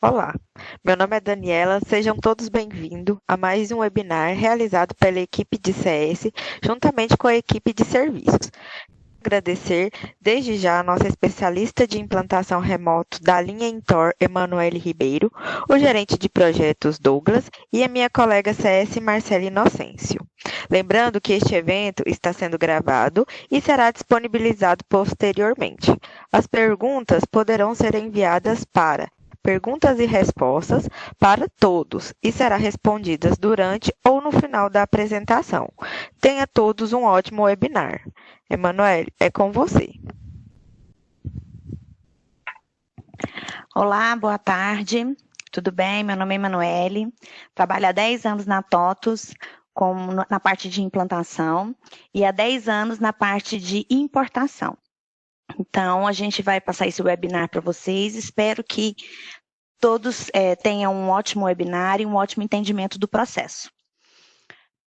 Olá, meu nome é Daniela, sejam todos bem-vindos a mais um webinar realizado pela equipe de CS, juntamente com a equipe de serviços. Agradecer desde já a nossa especialista de implantação remoto da linha Intor, Emanuele Ribeiro, o gerente de projetos Douglas e a minha colega CS, Marcela Inocêncio. Lembrando que este evento está sendo gravado e será disponibilizado posteriormente. As perguntas poderão ser enviadas para perguntas e respostas para todos e será respondidas durante ou no final da apresentação. Tenha todos um ótimo webinar. Emanuele, é com você. Olá, boa tarde. Tudo bem? Meu nome é Emanuele. Trabalho há 10 anos na TOTUS, na parte de implantação, e há 10 anos na parte de importação. Então, a gente vai passar esse webinar para vocês. Espero que todos tenham um ótimo webinar e um ótimo entendimento do processo.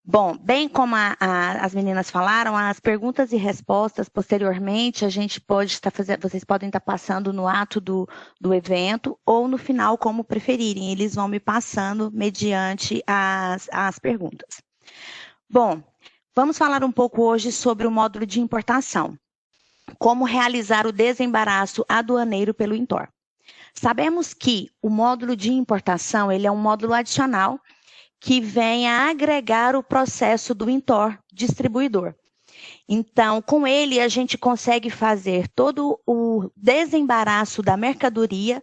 Bom, bem como as meninas falaram, as perguntas e respostas, posteriormente, a gente pode estar fazendo, vocês podem estar passando no ato do evento ou no final, como preferirem. Eles vão me passando mediante as perguntas. Bom, vamos falar um pouco hoje sobre o módulo de importação. Como realizar o desembaraço aduaneiro pelo Intor. Sabemos que o módulo de importação, ele é um módulo adicional que vem a agregar o processo do Intor, distribuidor. Então, com ele, a gente consegue fazer todo o desembaraço da mercadoria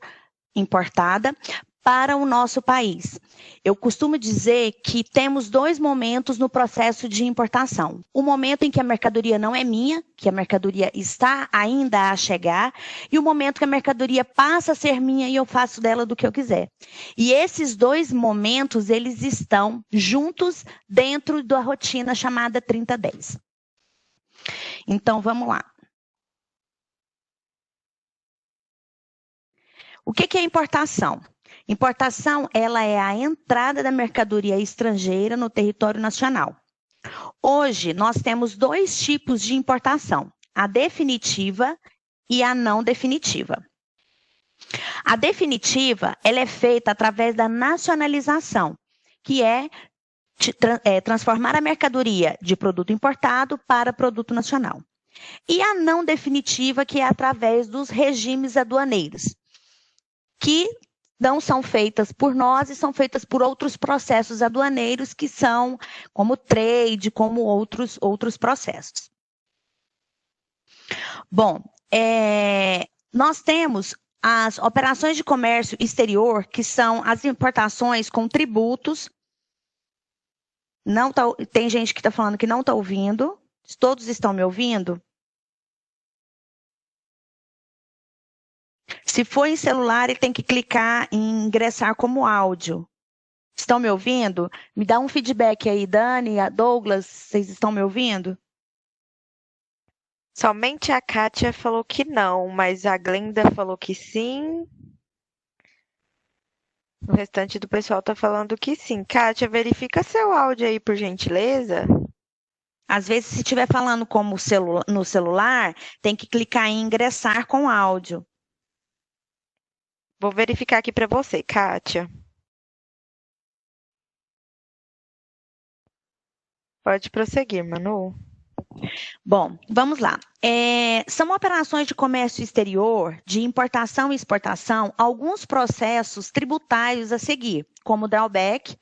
importada para o nosso país. Eu costumo dizer que temos dois momentos no processo de importação. O momento em que a mercadoria não é minha, que a mercadoria está ainda a chegar, e o momento que a mercadoria passa a ser minha e eu faço dela do que eu quiser. E esses dois momentos, eles estão juntos dentro da rotina chamada 30-10. Então, vamos lá. O que é importação? Importação, ela é a entrada da mercadoria estrangeira no território nacional. Hoje, nós temos dois tipos de importação, a definitiva e a não definitiva. A definitiva, ela é feita através da nacionalização, que é transformar a mercadoria de produto importado para produto nacional. E a não definitiva, que é através dos regimes aduaneiros, que não são feitas por nós e são feitas por outros processos aduaneiros que são como trade, como outros processos. Bom, nós temos as operações de comércio exterior, que são as importações com tributos. Tem gente que está falando que não está ouvindo. Todos estão me ouvindo? Se for em celular, ele tem que clicar em ingressar como áudio. Estão me ouvindo? Me dá um feedback aí, Dani, a Douglas, vocês estão me ouvindo? Somente a Kátia falou que não, mas a Glenda falou que sim. O restante do pessoal está falando que sim. Kátia, verifica seu áudio aí, por gentileza. Às vezes, se estiver falando como no celular, tem que clicar em ingressar com áudio. Vou verificar aqui para você, Kátia. Pode prosseguir, Manu. Bom, vamos lá. São operações de comércio exterior, de importação e exportação, alguns processos tributários a seguir, como drawback,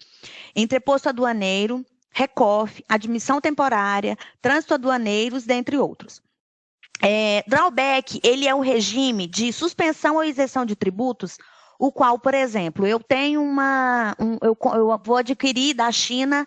entreposto aduaneiro, recof, admissão temporária, trânsito aduaneiros, dentre outros. Drawback, ele é um regime de suspensão ou isenção de tributos, o qual, por exemplo, eu tenho eu vou adquirir da China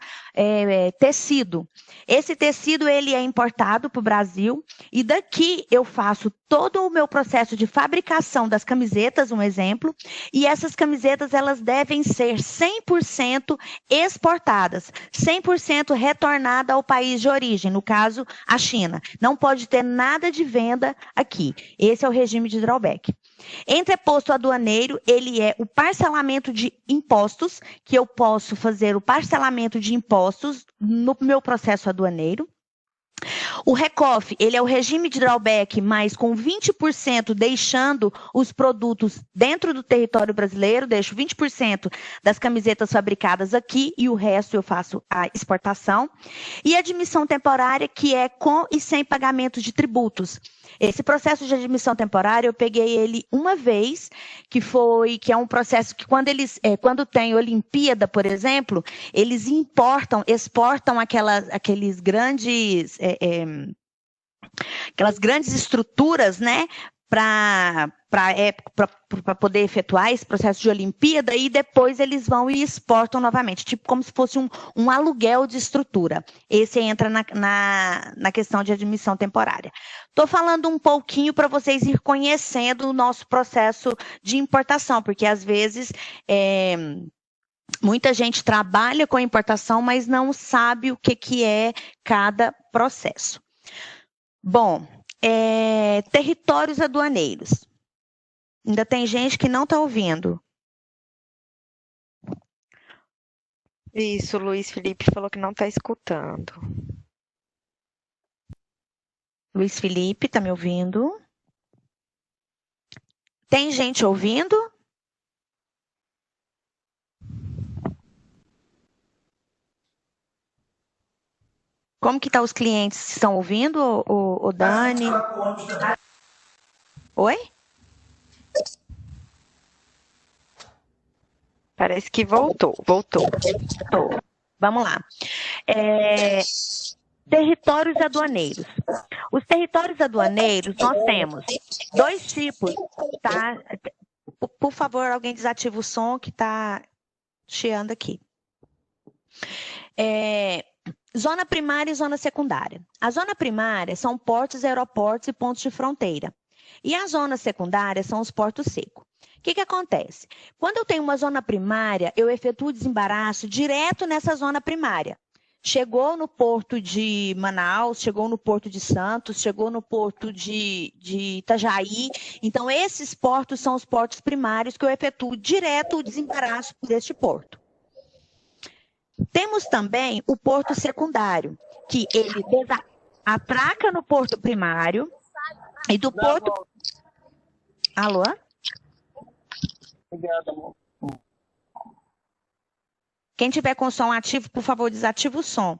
tecido. Esse tecido, ele é importado para o Brasil e daqui eu faço todo o meu processo de fabricação das camisetas, um exemplo, e essas camisetas, elas devem ser 100% exportadas, 100% retornada ao país de origem, no caso, a China. Não pode ter nada de venda aqui. Esse é o regime de drawback. Entreposto aduaneiro, ele é o parcelamento de impostos, que eu posso fazer o parcelamento de impostos no meu processo aduaneiro. O RECOF, ele é o regime de drawback, mas com 20% deixando os produtos dentro do território brasileiro, deixo 20% das camisetas fabricadas aqui e o resto eu faço a exportação. E admissão temporária, que é com e sem pagamento de tributos. Esse processo de admissão temporária, eu peguei ele uma vez, que é um processo que quando tem Olimpíada, por exemplo, eles exportam aqueles grandes, aquelas grandes estruturas, né, para poder efetuar esse processo de Olimpíada, e depois eles vão e exportam novamente, tipo como se fosse um aluguel de estrutura. Esse entra na questão de admissão temporária. Estou falando um pouquinho para vocês ir conhecendo o nosso processo de importação, porque às vezes muita gente trabalha com importação, mas não sabe o que é cada processo. Bom, territórios aduaneiros. Ainda tem gente que não está ouvindo. Isso, o Luiz Felipe falou que não está escutando. Luiz Felipe, está me ouvindo? Tem gente ouvindo? Como que tá os clientes? Estão ouvindo, o Dani? Oi? Parece que voltou. Vamos lá. Territórios aduaneiros. Os territórios aduaneiros, nós temos 2 tipos, tá? Por favor, alguém desativa o som que está chiando aqui. Zona primária e zona secundária. A zona primária são portos, aeroportos e pontos de fronteira. E a zona secundária são os portos secos. O que acontece? Quando eu tenho uma zona primária, eu efetuo o desembaraço direto nessa zona primária. Chegou no porto de Manaus, chegou no porto de Santos, chegou no porto de Itajaí. Então, esses portos são os portos primários que eu efetuo direto o desembaraço por este porto. Temos também o porto secundário, que ele atraca no porto primário e do porto... Alô? Obrigada, amor. Quem tiver com o som ativo, por favor, desativa o som.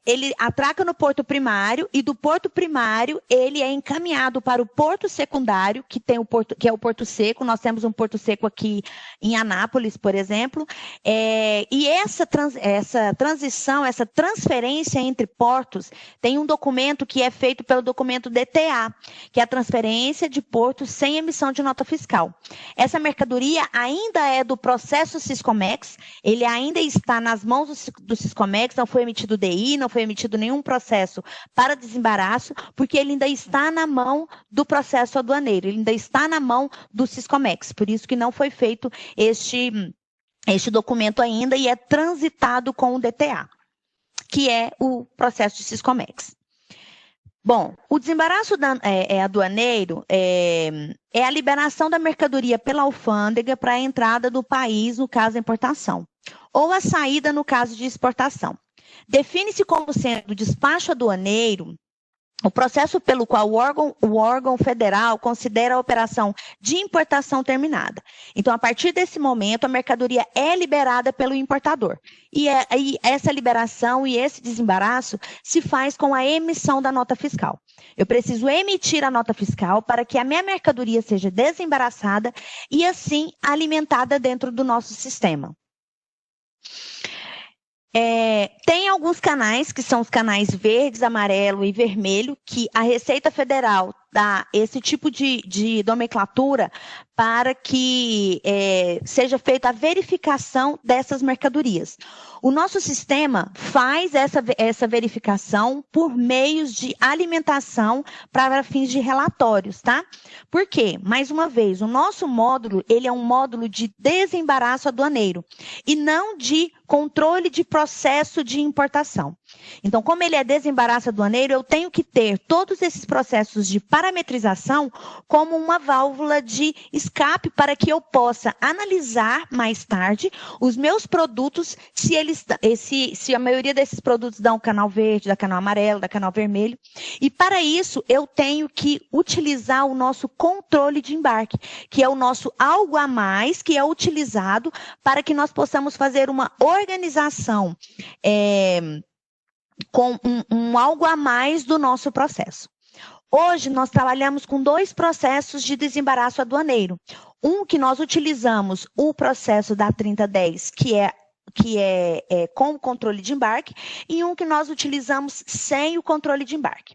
Ele atraca no porto primário e do porto primário ele é encaminhado para o porto secundário, que é o Porto Seco. Nós temos um Porto Seco aqui em Anápolis, por exemplo. E essa transição, essa transferência entre portos, tem um documento que é feito pelo documento DTA, que é a transferência de portos sem emissão de nota fiscal. Essa mercadoria ainda é do processo Siscomex, ele ainda está nas mãos do Siscomex, não foi emitido DI, não foi emitido nenhum processo para desembaraço, porque ele ainda está na mão do processo aduaneiro, ele ainda está na mão do Siscomex, por isso que não foi feito este documento ainda e é transitado com o DTA, que é o processo de Siscomex. Bom, o desembaraço aduaneiro é a liberação da mercadoria pela alfândega para a entrada do país, no caso da importação, ou a saída no caso de exportação. Define-se como sendo despacho aduaneiro o processo pelo qual o órgão federal considera a operação de importação terminada. Então, a partir desse momento, a mercadoria é liberada pelo importador. E essa liberação e esse desembaraço se faz com a emissão da nota fiscal. Eu preciso emitir a nota fiscal para que a minha mercadoria seja desembaraçada e, assim, alimentada dentro do nosso sistema. Tem alguns canais, que são os canais verdes, amarelo e vermelho, que a Receita Federal dá esse tipo de nomenclatura para que seja feita a verificação dessas mercadorias. O nosso sistema faz essa verificação por meios de alimentação para fins de relatórios, tá? Por quê? Mais uma vez, o nosso módulo, ele é um módulo de desembaraço aduaneiro e não de controle de processo de importação. Então, como ele é desembaraço aduaneiro, eu tenho que ter todos esses processos de parametrização como uma válvula de escape para que eu possa analisar mais tarde os meus produtos, se a maioria desses produtos dão canal verde, dá canal amarelo, dá canal vermelho. E para isso, eu tenho que utilizar o nosso controle de embarque, que é o nosso algo a mais, que é utilizado para que nós possamos fazer uma organização com um algo a mais do nosso processo. Hoje, nós trabalhamos com 2 processos de desembaraço aduaneiro. Um que nós utilizamos o processo da 3010, que é com o controle de embarque, e um que nós utilizamos sem o controle de embarque.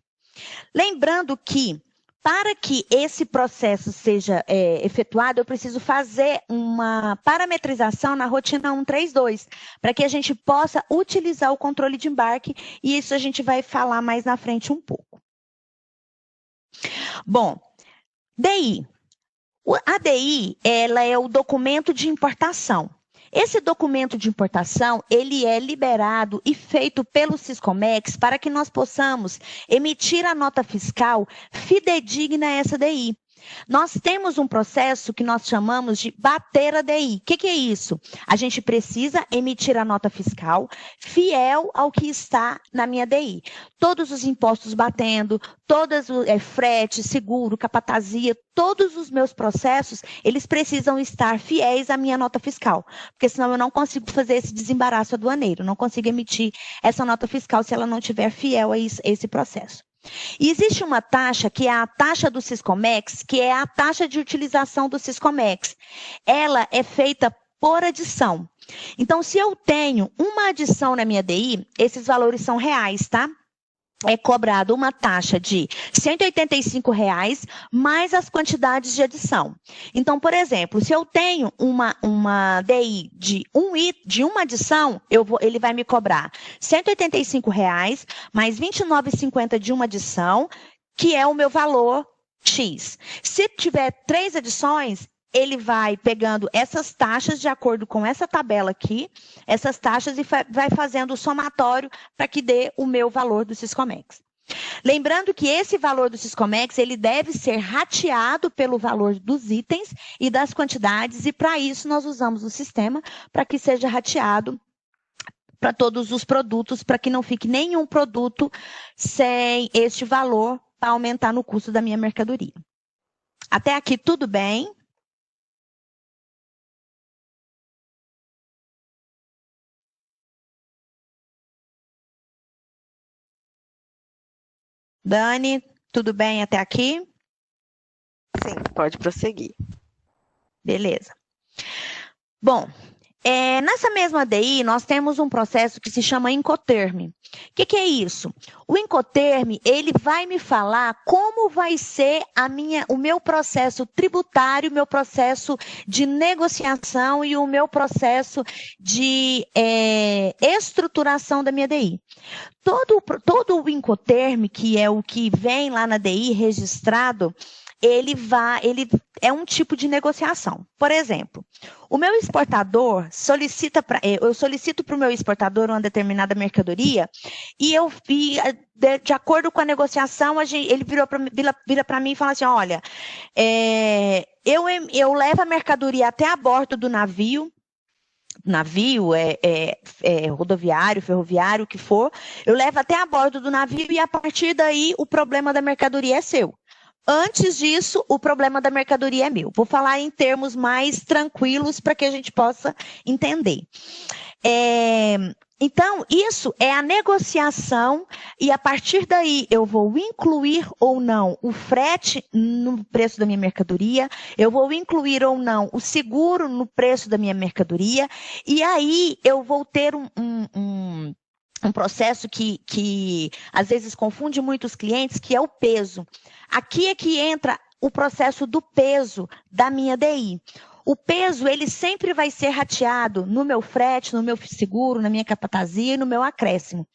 Lembrando que, para que esse processo seja efetuado, eu preciso fazer uma parametrização na rotina 132, para que a gente possa utilizar o controle de embarque, e isso a gente vai falar mais na frente um pouco. Bom, DI. A DI, ela é o documento de importação. Esse documento de importação, ele é liberado e feito pelo Siscomex para que nós possamos emitir a nota fiscal fidedigna a essa DI. Nós temos um processo que nós chamamos de bater a DI. O que é isso? A gente precisa emitir a nota fiscal fiel ao que está na minha DI. Todos os impostos batendo, frete, seguro, capatazia, todos os meus processos, eles precisam estar fiéis à minha nota fiscal, porque senão eu não consigo fazer esse desembaraço aduaneiro, não consigo emitir essa nota fiscal se ela não estiver fiel a esse processo. E existe uma taxa, que é a taxa do Siscomex, que é a taxa de utilização do Siscomex. Ela é feita por adição. Então, se eu tenho uma adição na minha DI, esses valores são reais, tá? É cobrado uma taxa de R$ 185 mais as quantidades de adição. Então, por exemplo, se eu tenho uma DI de uma adição, ele vai me cobrar R$ 185 mais R$ 29,50 de uma adição, que é o meu valor X. Se tiver 3 adições, ele vai pegando essas taxas de acordo com essa tabela aqui, essas taxas, e vai fazendo o somatório para que dê o meu valor do Siscomex. Lembrando que esse valor do Siscomex, ele deve ser rateado pelo valor dos itens e das quantidades, e para isso nós usamos o sistema para que seja rateado para todos os produtos, para que não fique nenhum produto sem este valor para aumentar no custo da minha mercadoria. Até aqui tudo bem? Dani, tudo bem até aqui? Sim, pode prosseguir. Beleza. Bom, nessa mesma DI, nós temos um processo que se chama Incoterm. O que é isso? O Incoterm, ele vai me falar como vai ser o meu processo tributário, o meu processo de negociação e o meu processo de estruturação da minha DI. Todo o Incoterm, que é o que vem lá na DI registrado, ele é um tipo de negociação. Por exemplo, o meu exportador eu solicito para o meu exportador uma determinada mercadoria e de acordo com a negociação, ele vira para mim e fala assim, olha, eu levo a mercadoria até a bordo do navio, rodoviário, ferroviário, o que for, eu levo até a bordo do navio e a partir daí o problema da mercadoria é seu. Antes disso, o problema da mercadoria é meu. Vou falar em termos mais tranquilos para que a gente possa entender. Então, isso é a negociação e a partir daí eu vou incluir ou não o frete no preço da minha mercadoria, eu vou incluir ou não o seguro no preço da minha mercadoria e aí eu vou ter um processo que às vezes confunde muitos clientes, que é o peso. Aqui é que entra o processo do peso da minha DI. O peso, ele sempre vai ser rateado no meu frete, no meu seguro, na minha capatazia e no meu acréscimo.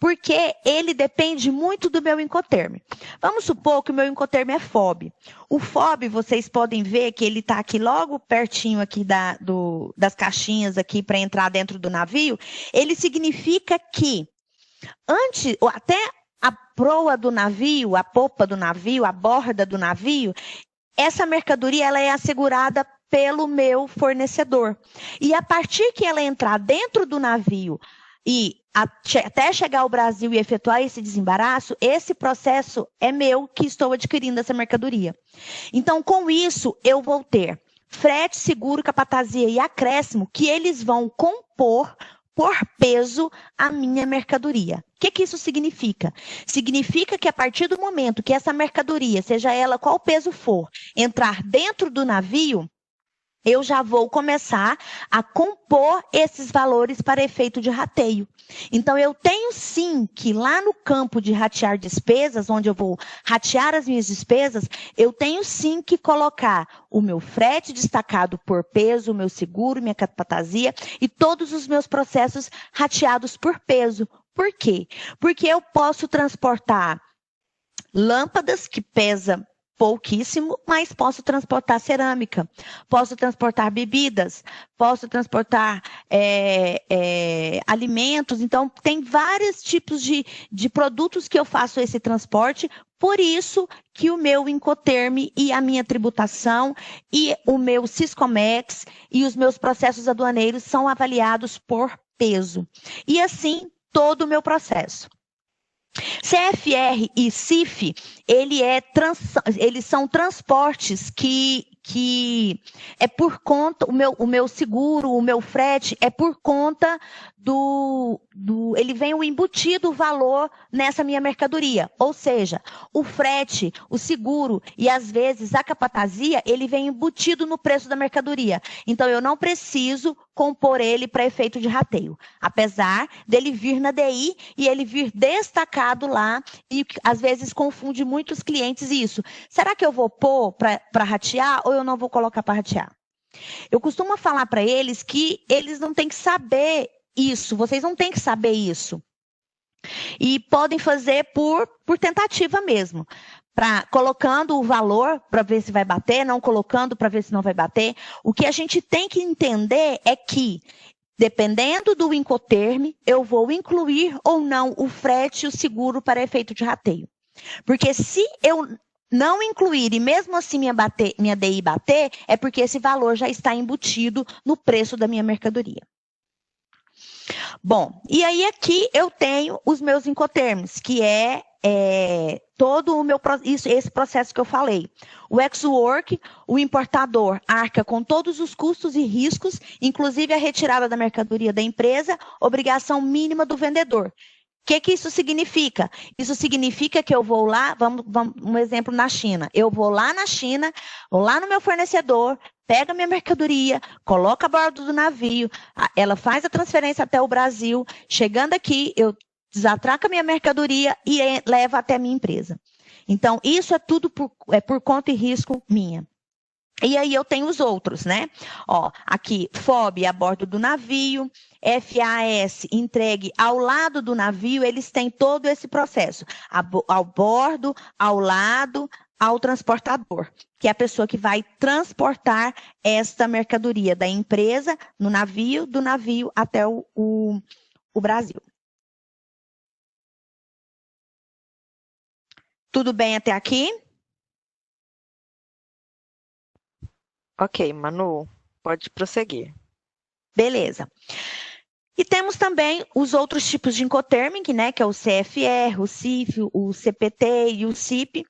Porque ele depende muito do meu Incoterm. Vamos supor que o meu Incoterm é FOB. O FOB, vocês podem ver que ele está aqui logo pertinho aqui das caixinhas aqui para entrar dentro do navio. Ele significa que até a proa do navio, a popa do navio, a borda do navio, essa mercadoria ela é assegurada pelo meu fornecedor. E a partir que ela entrar dentro do navio e até chegar ao Brasil e efetuar esse desembaraço, esse processo é meu que estou adquirindo essa mercadoria. Então, com isso, eu vou ter frete, seguro, capatazia e acréscimo que eles vão compor por peso a minha mercadoria. O que isso significa? Significa que a partir do momento que essa mercadoria, seja ela qual peso for, entrar dentro do navio, eu já vou começar a compor esses valores para efeito de rateio. Então, eu tenho sim que lá no campo de ratear despesas, onde eu vou ratear as minhas despesas, eu tenho sim que colocar o meu frete destacado por peso, o meu seguro, minha capatazia e todos os meus processos rateados por peso. Por quê? Porque eu posso transportar lâmpadas que pesam pouquíssimo, mas posso transportar cerâmica, posso transportar bebidas, posso transportar alimentos. Então, tem vários tipos de produtos que eu faço esse transporte, por isso que o meu Incoterm e a minha tributação e o meu Siscomex e os meus processos aduaneiros são avaliados por peso. E assim, todo o meu processo. CFR e CIF, eles são transportes que é por conta, o meu seguro, o meu frete, é por conta ele vem embutido o valor nessa minha mercadoria. Ou seja, o frete, o seguro e às vezes a capatazia, ele vem embutido no preço da mercadoria. Então, eu não preciso compor ele para efeito de rateio. Apesar dele vir na DI e ele vir destacado lá, e às vezes confunde muitos clientes isso. Será que eu vou pôr para ratear ou eu não vou colocar para ratear? Eu costumo falar para eles que eles não têm que saber isso, vocês não têm que saber isso. E podem fazer por tentativa mesmo. Colocando o valor para ver se vai bater, não colocando para ver se não vai bater. O que a gente tem que entender é que, dependendo do Incoterm, eu vou incluir ou não o frete e o seguro para efeito de rateio. Porque se eu não incluir e mesmo assim minha DI bater, é porque esse valor já está embutido no preço da minha mercadoria. Bom, e aí aqui eu tenho os meus Incoterms, que todo esse processo que eu falei. O ex-work, o importador arca com todos os custos e riscos, inclusive a retirada da mercadoria da empresa, obrigação mínima do vendedor. O que isso significa? Isso significa que eu vou lá, vamos um exemplo na China. Eu vou lá na China, vou lá no meu fornecedor, pega a minha mercadoria, coloca a bordo do navio, ela faz a transferência até o Brasil, chegando aqui, eu desatraco a minha mercadoria e levo até a minha empresa. Então, isso é tudo por conta e risco minha. E aí eu tenho os outros, né? Ó, aqui, FOB a bordo do navio, FAS entregue ao lado do navio, eles têm todo esse processo. Ao bordo, ao lado, ao transportador, que é a pessoa que vai transportar esta mercadoria da empresa no navio, do navio até o Brasil. Tudo bem até aqui? Ok, Manu, pode prosseguir. Beleza. E temos também os outros tipos de Incoterm, né, que é o CFR, o CIF, o CPT e o CIP,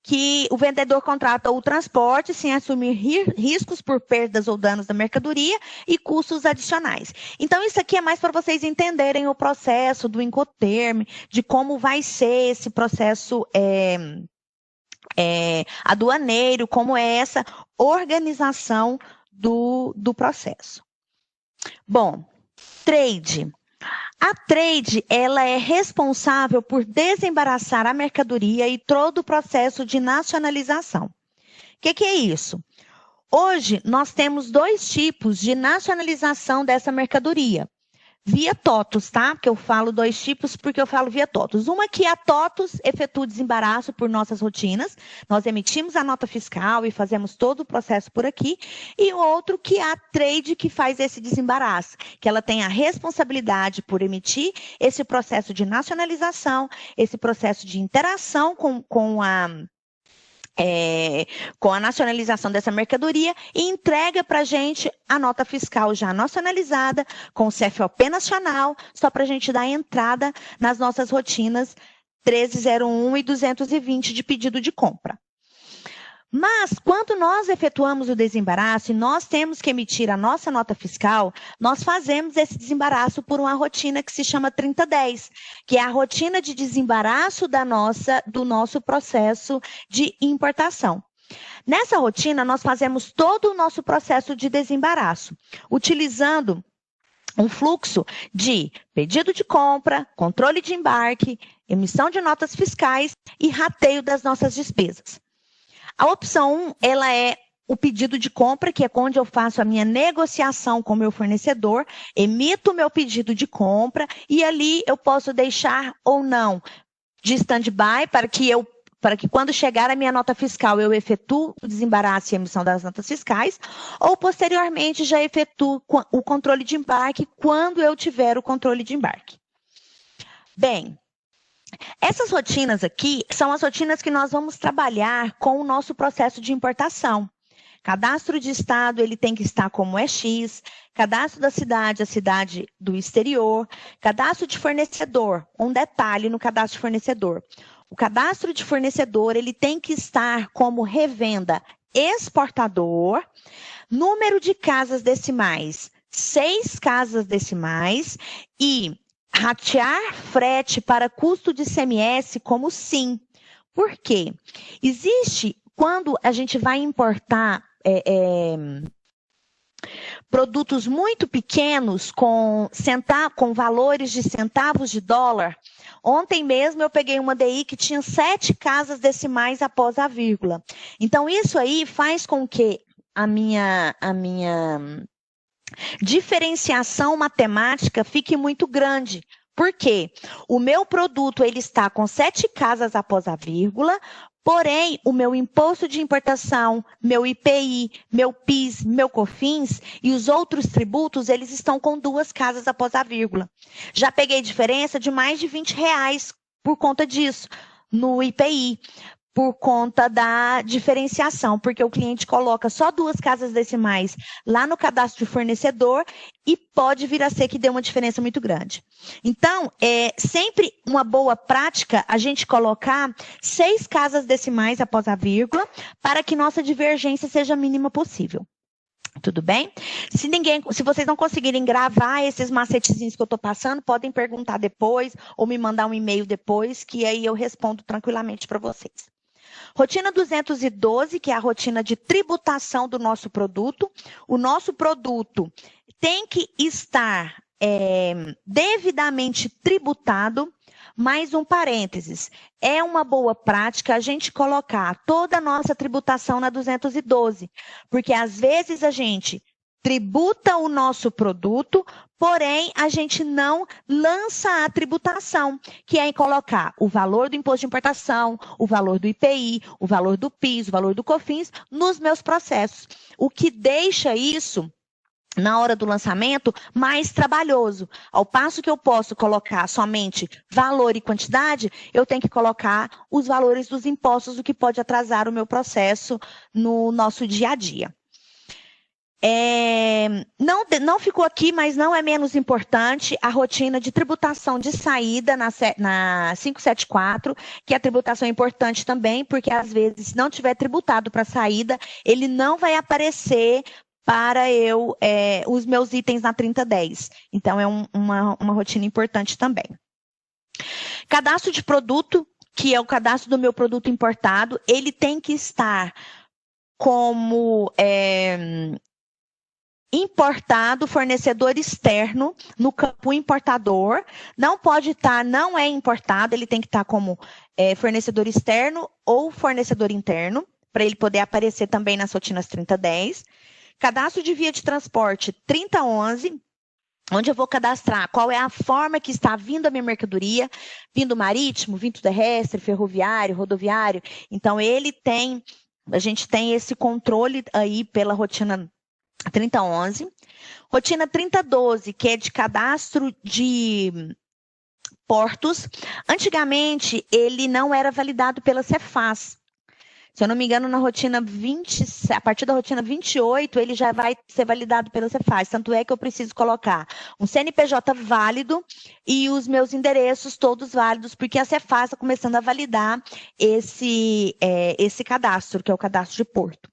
que o vendedor contrata o transporte sem assumir riscos por perdas ou danos da mercadoria e custos adicionais. Então, isso aqui é mais para vocês entenderem o processo do Incoterm, de como vai ser esse processo aduaneiro, como é essa organização do processo. Bom, trade. A trade, ela é responsável por desembaraçar a mercadoria e todo o processo de nacionalização. O que é isso? Hoje, nós temos dois tipos de nacionalização dessa mercadoria. Via TOTUS, tá? Que eu falo dois tipos porque eu falo via TOTUS. Uma que a TOTUS efetua o desembaraço por nossas rotinas. Nós emitimos a nota fiscal e fazemos todo o processo por aqui. E o outro que é a trade que faz esse desembaraço. Que ela tem a responsabilidade por emitir esse processo de nacionalização, esse processo de interação com com a nacionalização dessa mercadoria e entrega para a gente a nota fiscal já nacionalizada, com o CFOP nacional, só para a gente dar entrada nas nossas rotinas 1301 e 220 de pedido de compra. Mas, quando nós efetuamos o desembaraço e nós temos que emitir a nossa nota fiscal, nós fazemos esse desembaraço por uma rotina que se chama 3010, que é a rotina de desembaraço do nosso processo de importação. Nessa rotina, nós fazemos todo o nosso processo de desembaraço, utilizando um fluxo de pedido de compra, controle de embarque, emissão de notas fiscais e rateio das nossas despesas. A opção 1, ela é o pedido de compra, que é onde eu faço a minha negociação com o meu fornecedor, emito o meu pedido de compra e ali eu posso deixar ou não de stand-by para que quando chegar a minha nota fiscal eu efetuo o desembaraço e a emissão das notas fiscais, ou posteriormente já efetuo o controle de embarque quando eu tiver o controle de embarque. Bem, essas rotinas aqui são as rotinas que nós vamos trabalhar com o nosso processo de importação. Cadastro de estado, ele tem que estar como EX, cadastro da cidade, a cidade do exterior, cadastro de fornecedor, um detalhe no cadastro de fornecedor. O cadastro de fornecedor, ele tem que estar como revenda exportador, número de casas decimais, 6 casas decimais e ratear frete para custo de ICMS como sim. Por quê? Existe, quando a gente vai importar produtos muito pequenos com valores de centavos de dólar. Ontem mesmo eu peguei uma DI que tinha 7 casas decimais após a vírgula. Então, isso aí faz com que a minha diferenciação matemática fique muito grande. Por quê? O meu produto ele está com 7 casas após a vírgula, porém, o meu imposto de importação, meu IPI, meu PIS, meu COFINS e os outros tributos, eles estão com 2 casas após a vírgula. Já peguei diferença de mais de R$20 por conta disso, no IPI, por conta da diferenciação, porque o cliente coloca só 2 casas decimais lá no cadastro de fornecedor e pode vir a ser que dê uma diferença muito grande. Então, é sempre uma boa prática a gente colocar 6 casas decimais após a vírgula para que nossa divergência seja a mínima possível. Tudo bem? Se vocês não conseguirem gravar esses macetezinhos que eu estou passando, podem perguntar depois ou me mandar um e-mail depois, que aí eu respondo tranquilamente para vocês. Rotina 212, que é a rotina de tributação do nosso produto. O nosso produto tem que estar devidamente tributado. Mais um parênteses, é uma boa prática a gente colocar toda a nossa tributação na 212, porque às vezes a gente tributa o nosso produto, porém a gente não lança a tributação, que é em colocar o valor do imposto de importação, o valor do IPI, o valor do PIS, o valor do COFINS nos meus processos, o que deixa isso na hora do lançamento, mais trabalhoso. Ao passo que eu posso colocar somente valor e quantidade, eu tenho que colocar os valores dos impostos, o que pode atrasar o meu processo no nosso dia a dia. Não ficou aqui, mas não é menos importante, a rotina de tributação de saída na 574, que a tributação é importante também, porque às vezes, se não tiver tributado para saída, ele não vai aparecer para os meus itens na 3010. Então, é uma rotina importante também. Cadastro de produto, que é o cadastro do meu produto importado, ele tem que estar como importado, fornecedor externo, no campo importador. Não pode estar, não é importado, ele tem que estar como fornecedor externo ou fornecedor interno, para ele poder aparecer também nas rotinas 3010. Cadastro de via de transporte 3011, onde eu vou cadastrar qual é a forma que está vindo a minha mercadoria, vindo marítimo, vindo terrestre, ferroviário, rodoviário. Então, a gente tem esse controle aí pela rotina 3011. Rotina 3012, que é de cadastro de portos. Antigamente, ele não era validado pela Cefaz. Se eu não me engano, na rotina 20, a partir da rotina 28, ele já vai ser validado pela Cefaz. Tanto é que eu preciso colocar um CNPJ válido e os meus endereços todos válidos, porque a Cefaz está começando a validar esse cadastro, que é o cadastro de porto.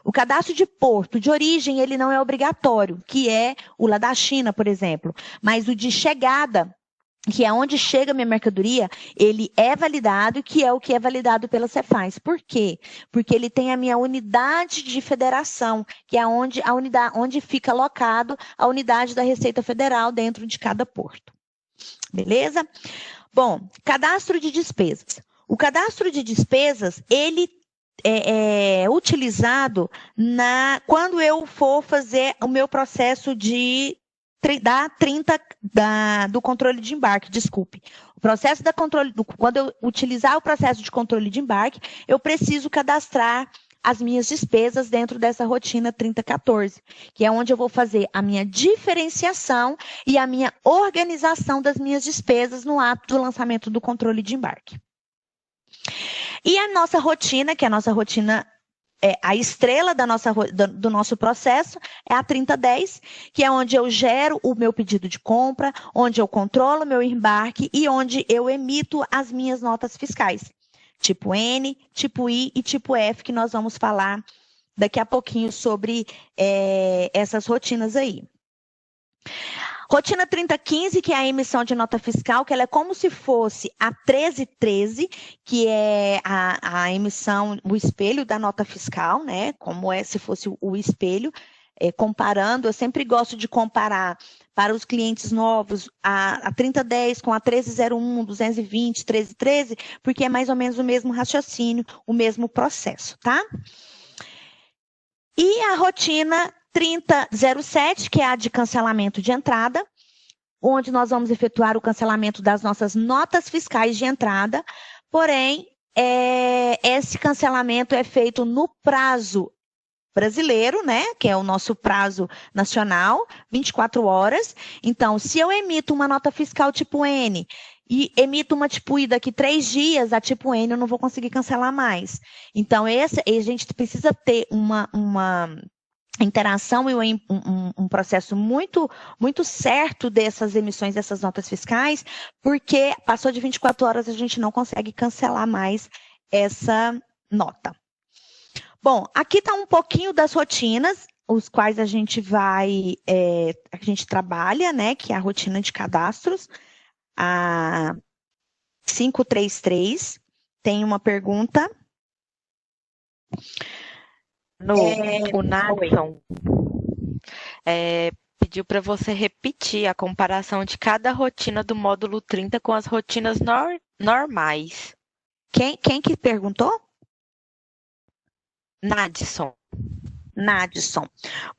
O cadastro de porto de origem, ele não é obrigatório, que é o lá da China, por exemplo. Mas o de chegada, que é onde chega a minha mercadoria, ele é validado, que é o que é validado pela Cefaz. Por quê? Porque ele tem a minha unidade de federação, que é onde fica alocado a unidade da Receita Federal dentro de cada porto. Beleza? Bom, cadastro de despesas. O cadastro de despesas, ele é utilizado quando eu for fazer o meu processo do controle de embarque, desculpe. O processo quando eu utilizar o processo de controle de embarque, eu preciso cadastrar as minhas despesas dentro dessa rotina 3014, que é onde eu vou fazer a minha diferenciação e a minha organização das minhas despesas no ato do lançamento do controle de embarque. E a nossa rotina, que é a nossa rotina, a estrela do nosso processo, é a 3010, que é onde eu gero o meu pedido de compra, onde eu controlo o meu embarque e onde eu emito as minhas notas fiscais. Tipo N, tipo I e tipo F, que nós vamos falar daqui a pouquinho sobre essas rotinas aí. Rotina 3015, que é a emissão de nota fiscal, que ela é como se fosse a 1313, que é a emissão, o espelho da nota fiscal, né? Como se fosse o espelho, comparando. Eu sempre gosto de comparar para os clientes novos a 3010 com a 1301, 220, 1313, porque é mais ou menos o mesmo raciocínio, o mesmo processo, tá? E a rotina 3007, que é a de cancelamento de entrada, onde nós vamos efetuar o cancelamento das nossas notas fiscais de entrada, porém, esse cancelamento é feito no prazo brasileiro, né, que é o nosso prazo nacional, 24 horas. Então, se eu emito uma nota fiscal tipo N e emito uma tipo I daqui 3 dias, a tipo N eu não vou conseguir cancelar mais. Então, a gente precisa ter uma interação e um processo muito, muito certo dessas emissões, dessas notas fiscais, porque passou de 24 horas a gente não consegue cancelar mais essa nota. Bom, aqui está um pouquinho das rotinas, os quais a gente trabalha, né, que é a rotina de cadastros, a 533, tem uma pergunta. O Nadson pediu para você repetir a comparação de cada rotina do módulo 30 com as rotinas normais. Quem que perguntou? Nadson.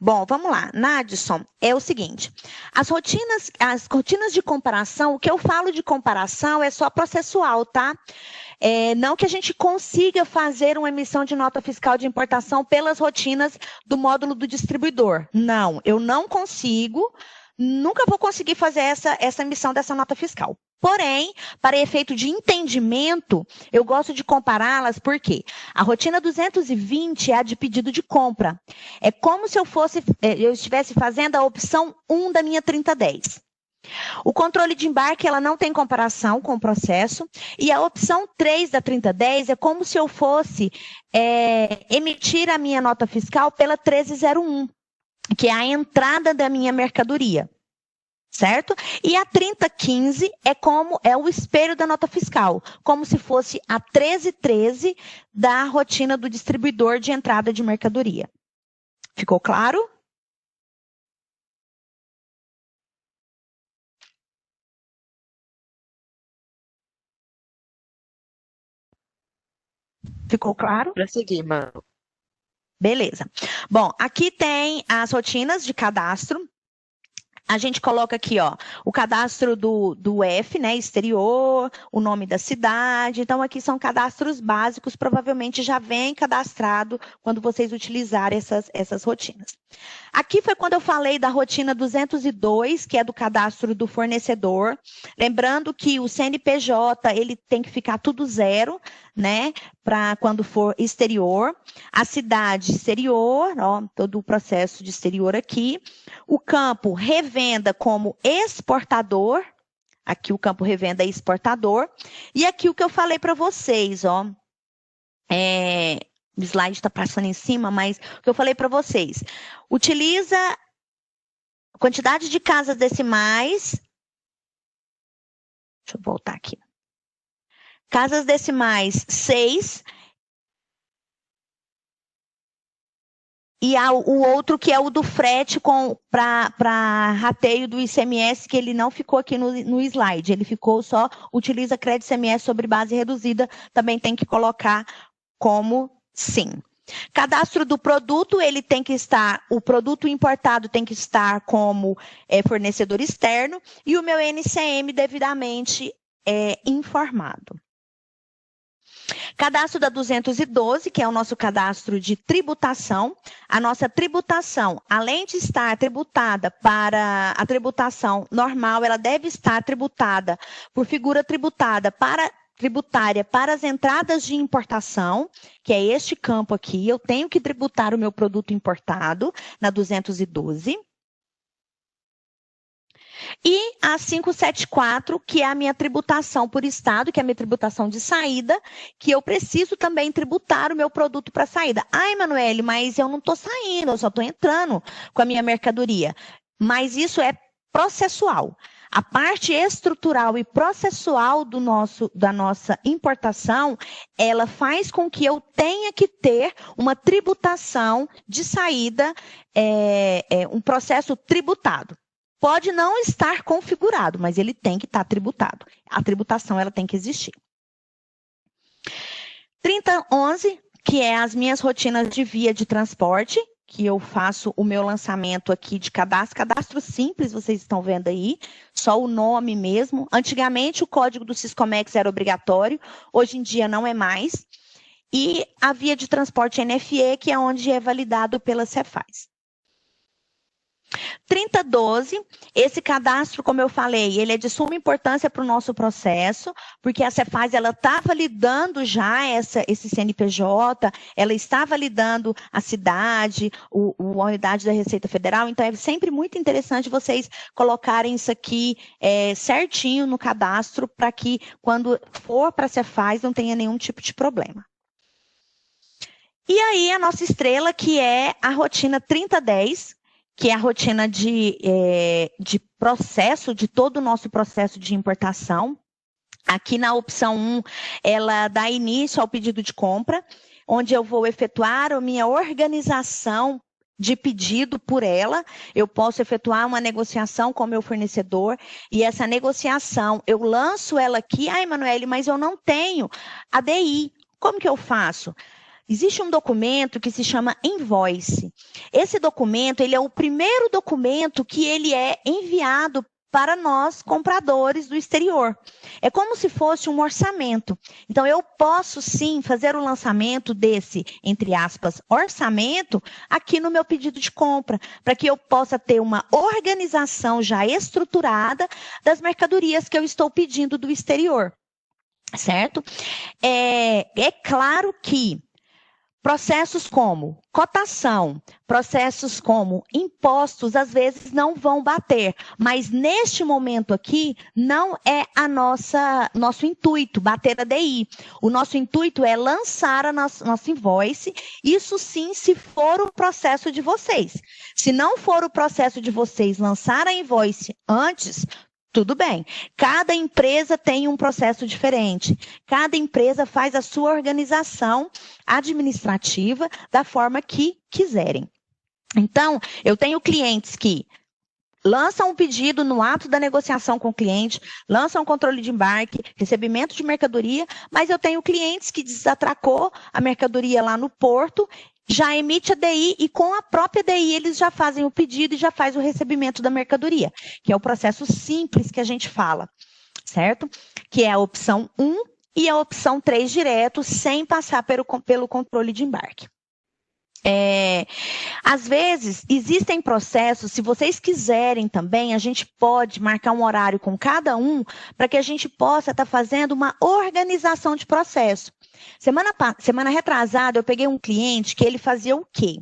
Bom, vamos lá. Nadson, é o seguinte, as rotinas de comparação, o que eu falo de comparação é só processual, tá? Não que a gente consiga fazer uma emissão de nota fiscal de importação pelas rotinas do módulo do distribuidor. Não, eu não consigo, nunca vou conseguir fazer essa emissão dessa nota fiscal. Porém, para efeito de entendimento, eu gosto de compará-las porque a rotina 220 é a de pedido de compra. É como se eu estivesse fazendo a opção 1 da minha 3010. O controle de embarque, ela não tem comparação com o processo. E a opção 3 da 3010 é como se eu fosse emitir a minha nota fiscal pela 1301, que é a entrada da minha mercadoria. Certo? E a 3015 é o espelho da nota fiscal, como se fosse a 1313 da rotina do distribuidor de entrada de mercadoria. Ficou claro? Ficou claro? Prosseguir, mano. Beleza. Bom, aqui tem as rotinas de cadastro. A gente coloca aqui, ó, o cadastro do F, né, exterior, o nome da cidade. Então, aqui são cadastros básicos, provavelmente já vem cadastrado quando vocês utilizarem essas rotinas. Aqui foi quando eu falei da rotina 202, que é do cadastro do fornecedor. Lembrando que o CNPJ, ele tem que ficar tudo zero, né? Para quando for exterior. A cidade exterior, ó, todo o processo de exterior aqui. O campo revenda como exportador. Aqui o campo revenda é exportador. E aqui o que eu falei para vocês, ó. O slide está passando em cima, mas o que eu falei para vocês. Utiliza quantidade de casas decimais. Deixa eu voltar aqui. Casas decimais 6. E o outro que é o do frete para rateio do ICMS, que ele não ficou aqui no slide. Ele ficou só, utiliza crédito ICMS sobre base reduzida, também tem que colocar como sim. Cadastro do produto, ele tem que estar, o produto importado tem que estar como fornecedor externo e o meu NCM devidamente informado. Cadastro da 212, que é o nosso cadastro de tributação. A nossa tributação, além de estar tributada para a tributação normal, ela deve estar tributada por figura tributária para as entradas de importação, que é este campo aqui. Eu tenho que tributar o meu produto importado na 212. E a 574, que é a minha tributação por estado, que é a minha tributação de saída, que eu preciso também tributar o meu produto para saída. Ai, Manoele, mas eu não estou saindo, eu só estou entrando com a minha mercadoria. Mas isso é processual. A parte estrutural e processual da nossa importação, ela faz com que eu tenha que ter uma tributação de saída, um processo tributado. Pode não estar configurado, mas ele tem que estar tributado. A tributação ela tem que existir. 3011, que é as minhas rotinas de via de transporte, que eu faço o meu lançamento aqui de cadastro simples, vocês estão vendo aí, só o nome mesmo. Antigamente o código do Siscomex era obrigatório, hoje em dia não é mais. E a via de transporte NFE, que é onde é validado pela Cefaz. 3012, esse cadastro, como eu falei, ele é de suma importância para o nosso processo, porque a Cefaz ela está validando já esse CNPJ, ela está validando a cidade, a unidade da Receita Federal, então é sempre muito interessante vocês colocarem isso aqui certinho no cadastro, para que quando for para a Cefaz não tenha nenhum tipo de problema. E aí a nossa estrela, que é a rotina 3010, que é a rotina de processo, de todo o nosso processo de importação. Aqui na opção 1, ela dá início ao pedido de compra, onde eu vou efetuar a minha organização de pedido por ela. Eu posso efetuar uma negociação com o meu fornecedor, e essa negociação, eu lanço ela aqui. Ai, Manoele, mas eu não tenho a DI. Como que eu faço? Existe um documento que se chama invoice. Esse documento, ele é o primeiro documento que ele é enviado para nós, compradores do exterior. É como se fosse um orçamento. Então, eu posso, sim, fazer o lançamento desse, entre aspas, orçamento, aqui no meu pedido de compra, para que eu possa ter uma organização já estruturada das mercadorias que eu estou pedindo do exterior. Certo? É claro que processos como cotação, processos como impostos, às vezes não vão bater, mas neste momento aqui não é nosso intuito bater a DI. O nosso intuito é lançar a nossa invoice, isso sim, se for o processo de vocês. Se não for o processo de vocês lançar a invoice antes, tudo bem. Cada empresa tem um processo diferente. Cada empresa faz a sua organização administrativa da forma que quiserem. Então, eu tenho clientes que lançam um pedido no ato da negociação com o cliente, lançam um controle de embarque, recebimento de mercadoria, mas eu tenho clientes que desatracou a mercadoria lá no porto, já emite a DI e com a própria DI eles já fazem o pedido e já faz o recebimento da mercadoria, que é o processo simples que a gente fala, certo? Que é a opção 1 e a opção 3 direto, sem passar pelo controle de embarque. Às vezes, existem processos, se vocês quiserem também, a gente pode marcar um horário com cada um para que a gente possa estar fazendo uma organização de processo. Semana retrasada, eu peguei um cliente que ele fazia o quê?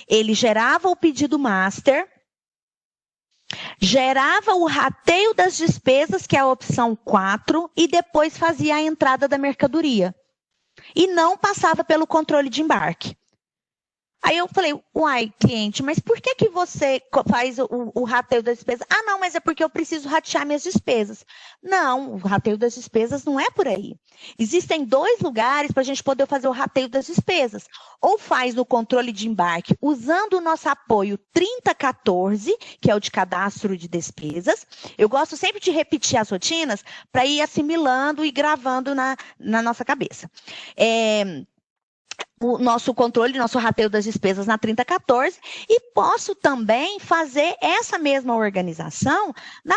Ele gerava o pedido master, gerava o rateio das despesas, que é a opção 4, e depois fazia a entrada da mercadoria. E não passava pelo controle de embarque. Aí eu falei, uai, cliente, mas por que você faz o rateio das despesas? Ah, não, mas é porque eu preciso ratear minhas despesas. Não, o rateio das despesas não é por aí. Existem 2 lugares para a gente poder fazer o rateio das despesas. Ou faz no controle de embarque, usando o nosso apoio 3014, que é o de cadastro de despesas. Eu gosto sempre de repetir as rotinas para ir assimilando e gravando na nossa cabeça. O nosso controle, nosso rateio das despesas na 3014, e posso também fazer essa mesma organização no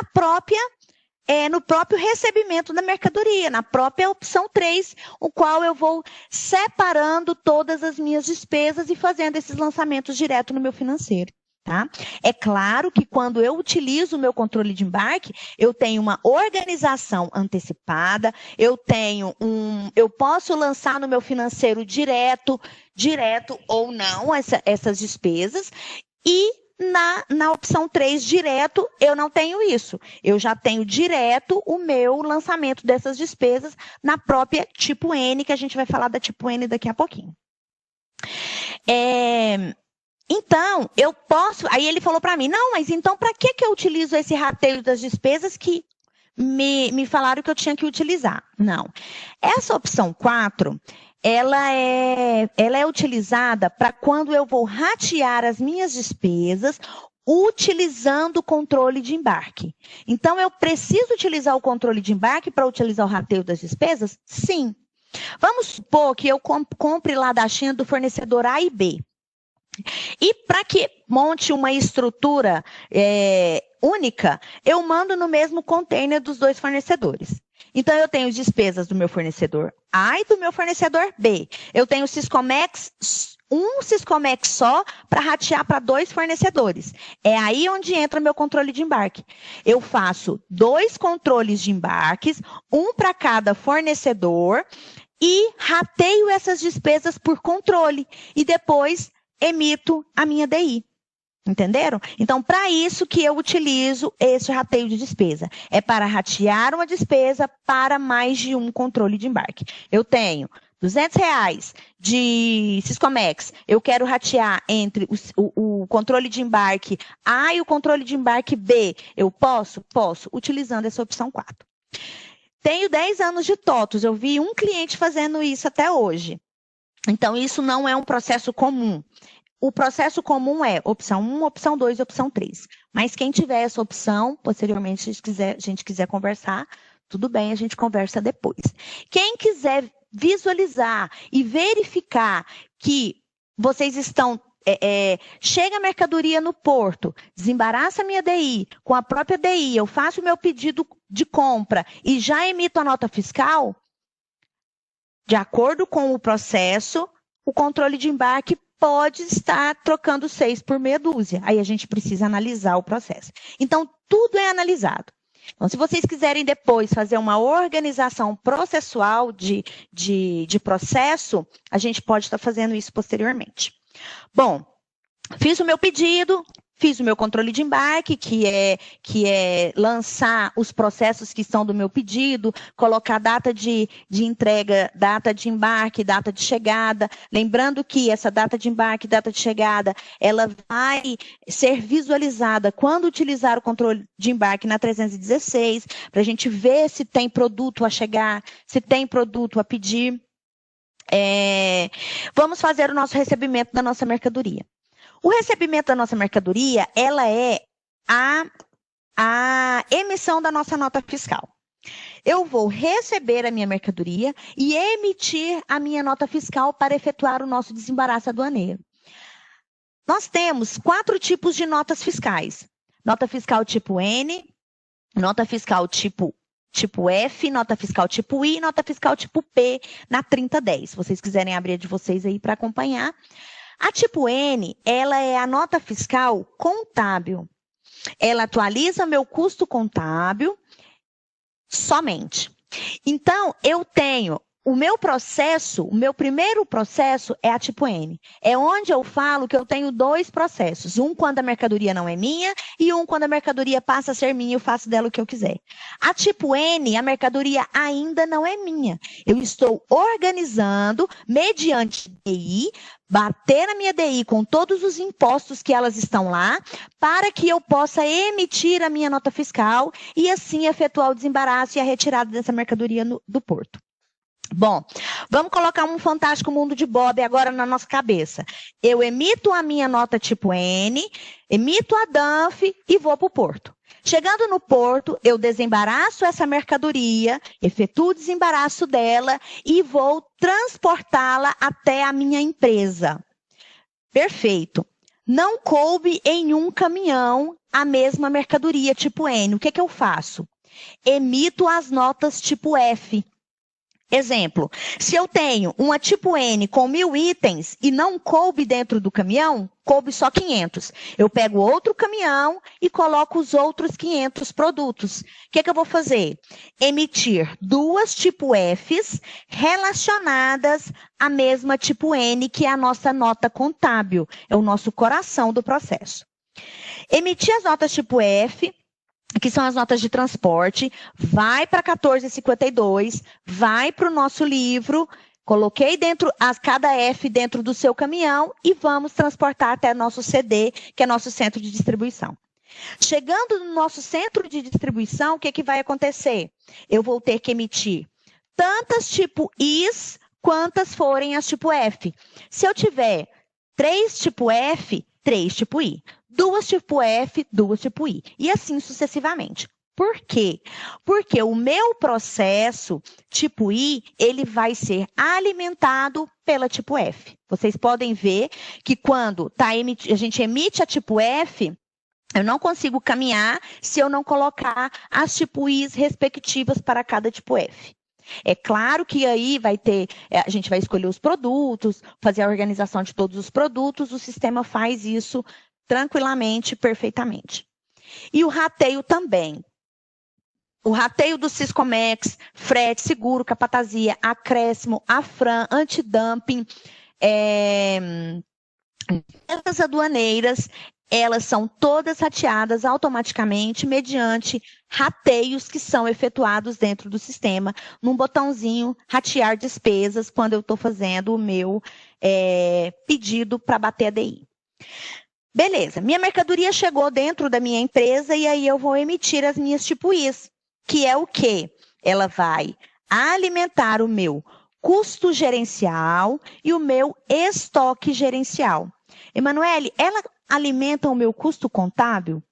próprio recebimento da mercadoria, na própria opção 3, o qual eu vou separando todas as minhas despesas e fazendo esses lançamentos direto no meu financeiro. Tá? É claro que quando eu utilizo o meu controle de embarque, eu tenho uma organização antecipada, eu posso lançar no meu financeiro direto ou não essas despesas, e na opção 3, direto, eu não tenho isso. Eu já tenho direto o meu lançamento dessas despesas na própria tipo N, que a gente vai falar da tipo N daqui a pouquinho. Então, eu posso... Aí ele falou para mim, não, mas então para que eu utilizo esse rateio das despesas que me falaram que eu tinha que utilizar? Não. Essa opção 4, ela é utilizada para quando eu vou ratear as minhas despesas utilizando o controle de embarque. Então, eu preciso utilizar o controle de embarque para utilizar o rateio das despesas? Sim. Vamos supor que eu compre lá da China do fornecedor A e B. E para que monte uma estrutura única, eu mando no mesmo container dos 2 fornecedores. Então, eu tenho despesas do meu fornecedor A e do meu fornecedor B. Eu tenho Syscomex, um Syscomex só para ratear para 2 fornecedores. É aí onde entra meu controle de embarque. Eu faço 2 controles de embarques, um para cada fornecedor, e rateio essas despesas por controle. E depois emito a minha DI. Entenderam? Então, para isso que eu utilizo esse rateio de despesa. É para ratear uma despesa para mais de um controle de embarque. Eu tenho R$200 de Syscomex. Eu quero ratear entre o controle de embarque A e o controle de embarque B. Eu posso? Posso, utilizando essa opção 4. Tenho 10 anos de TOTOS. Eu vi um cliente fazendo isso até hoje. Então, isso não é um processo comum. O processo comum é opção 1, opção 2 e opção 3. Mas quem tiver essa opção, posteriormente, se a gente quiser conversar, tudo bem, a gente conversa depois. Quem quiser visualizar e verificar que vocês estão... chega a mercadoria no porto, desembaraça a minha DI, com a própria DI, eu faço o meu pedido de compra e já emito a nota fiscal... De acordo com o processo, o controle de embarque pode estar trocando 6 por meia dúzia. Aí a gente precisa analisar o processo. Então, tudo é analisado. Então, se vocês quiserem depois fazer uma organização processual de processo, a gente pode estar fazendo isso posteriormente. Bom, fiz o meu pedido, fiz o meu controle de embarque, que é lançar os processos que estão do meu pedido, colocar data de entrega, data de embarque, data de chegada. Lembrando que essa data de embarque, data de chegada, ela vai ser visualizada quando utilizar o controle de embarque na 316, para a gente ver se tem produto a chegar, se tem produto a pedir. Vamos fazer o nosso recebimento da nossa mercadoria. O recebimento da nossa mercadoria, ela é a emissão da nossa nota fiscal. Eu vou receber a minha mercadoria e emitir a minha nota fiscal para efetuar o nosso desembaraço aduaneiro. Nós temos 4 tipos de notas fiscais. Nota fiscal tipo N, nota fiscal tipo F, nota fiscal tipo I, nota fiscal tipo P na 3010. Se vocês quiserem abrir a de vocês aí para acompanhar. A tipo N, ela é a nota fiscal contábil. Ela atualiza meu custo contábil somente. Então, eu tenho o meu processo, o meu primeiro processo é a tipo N. É onde eu falo que eu tenho dois processos. Um quando a mercadoria não é minha e um quando a mercadoria passa a ser minha e eu faço dela o que eu quiser. A tipo N, a mercadoria ainda não é minha. Eu estou organizando mediante DI, bater na minha DI com todos os impostos que elas estão lá, para que eu possa emitir a minha nota fiscal e assim efetuar o desembaraço e a retirada dessa mercadoria do porto. Bom, vamos colocar um fantástico mundo de Bob agora na nossa cabeça. Eu emito a minha nota tipo N, emito a DANF e vou para o porto. Chegando no porto, eu desembaraço essa mercadoria, efetuo o desembaraço dela e vou transportá-la até a minha empresa. Perfeito. Não coube em um caminhão a mesma mercadoria tipo N. O que eu faço? Emito as notas tipo F. Exemplo, se eu tenho uma tipo N com 1.000 itens e não coube dentro do caminhão, coube só 500. Eu pego outro caminhão e coloco os outros 500 produtos. O que eu vou fazer? Emitir duas tipo Fs relacionadas à mesma tipo N, que é a nossa nota contábil, é o nosso coração do processo. Emitir as notas tipo F, que são as notas de transporte, vai para 1452, vai para o nosso livro, coloquei cada F dentro do seu caminhão e vamos transportar até nosso CD, que é nosso centro de distribuição. Chegando no nosso centro de distribuição, o que vai acontecer? Eu vou ter que emitir tantas tipo Is, quantas forem as tipo F. Se eu tiver 3 tipo F, 3 tipo I. 2 tipo F, 2 tipo I. E assim sucessivamente. Por quê? Porque o meu processo tipo I, ele vai ser alimentado pela tipo F. Vocês podem ver que quando a gente emite a tipo F, eu não consigo caminhar se eu não colocar as tipo Is respectivas para cada tipo F. É claro que aí a gente vai escolher os produtos, fazer a organização de todos os produtos, o sistema faz isso tranquilamente, perfeitamente. E o rateio também. O rateio do Siscomex, frete, seguro, capatazia, acréscimo, AFRAN, antidumping, essas aduaneiras, elas são todas rateadas automaticamente mediante rateios que são efetuados dentro do sistema, num botãozinho ratear despesas, quando eu estou fazendo o meu pedido para bater a DI. Beleza, minha mercadoria chegou dentro da minha empresa e aí eu vou emitir as minhas tipo Is, que é o quê? Ela vai alimentar o meu custo gerencial e o meu estoque gerencial. Emanuele, ela alimenta o meu custo contábil?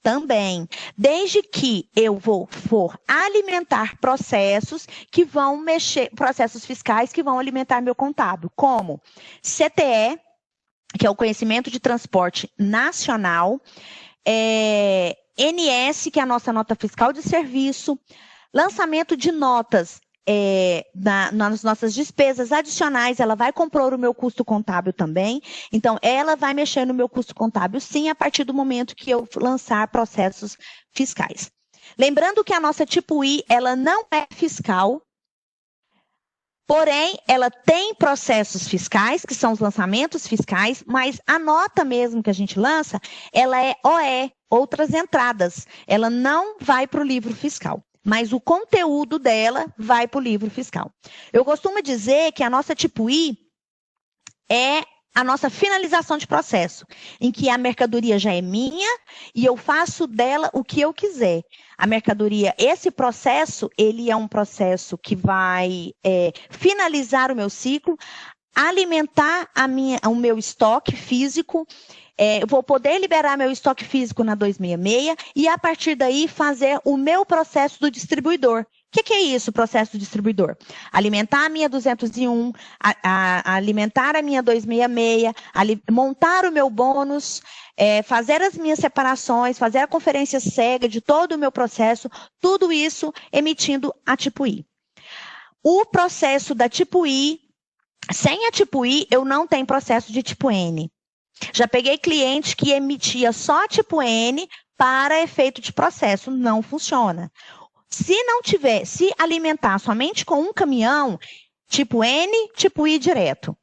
Também, desde que eu for alimentar processos que vão processos fiscais que vão alimentar meu contábil, como CTE, que é o Conhecimento de Transporte Nacional, NS, que é a nossa nota fiscal de serviço, lançamento de notas nas nossas despesas adicionais, ela vai compor o meu custo contábil também, então ela vai mexer no meu custo contábil sim, a partir do momento que eu lançar processos fiscais. Lembrando que a nossa tipo I, ela não é fiscal, porém, ela tem processos fiscais, que são os lançamentos fiscais, mas a nota mesmo que a gente lança, ela é OE, outras entradas, ela não vai para o livro fiscal. Mas o conteúdo dela vai para o livro fiscal. Eu costumo dizer que a nossa tipo I é a nossa finalização de processo, em que a mercadoria já é minha e eu faço dela o que eu quiser. A mercadoria, esse processo, ele é um processo que vai finalizar o meu ciclo, alimentar o meu estoque físico. Eu vou poder liberar meu estoque físico na 266 e, a partir daí, fazer o meu processo do distribuidor. O que é isso, processo do distribuidor? Alimentar a minha 201, alimentar a minha 266, montar o meu bônus, fazer as minhas separações, fazer a conferência cega de todo o meu processo, tudo isso emitindo a tipo I. O processo da tipo I, Sem a tipo I, eu não tenho processo de tipo N. Já peguei cliente que emitia só tipo N para efeito de processo, não funciona. Se não tiver, se alimentar somente com um caminhão, tipo N, tipo I direto.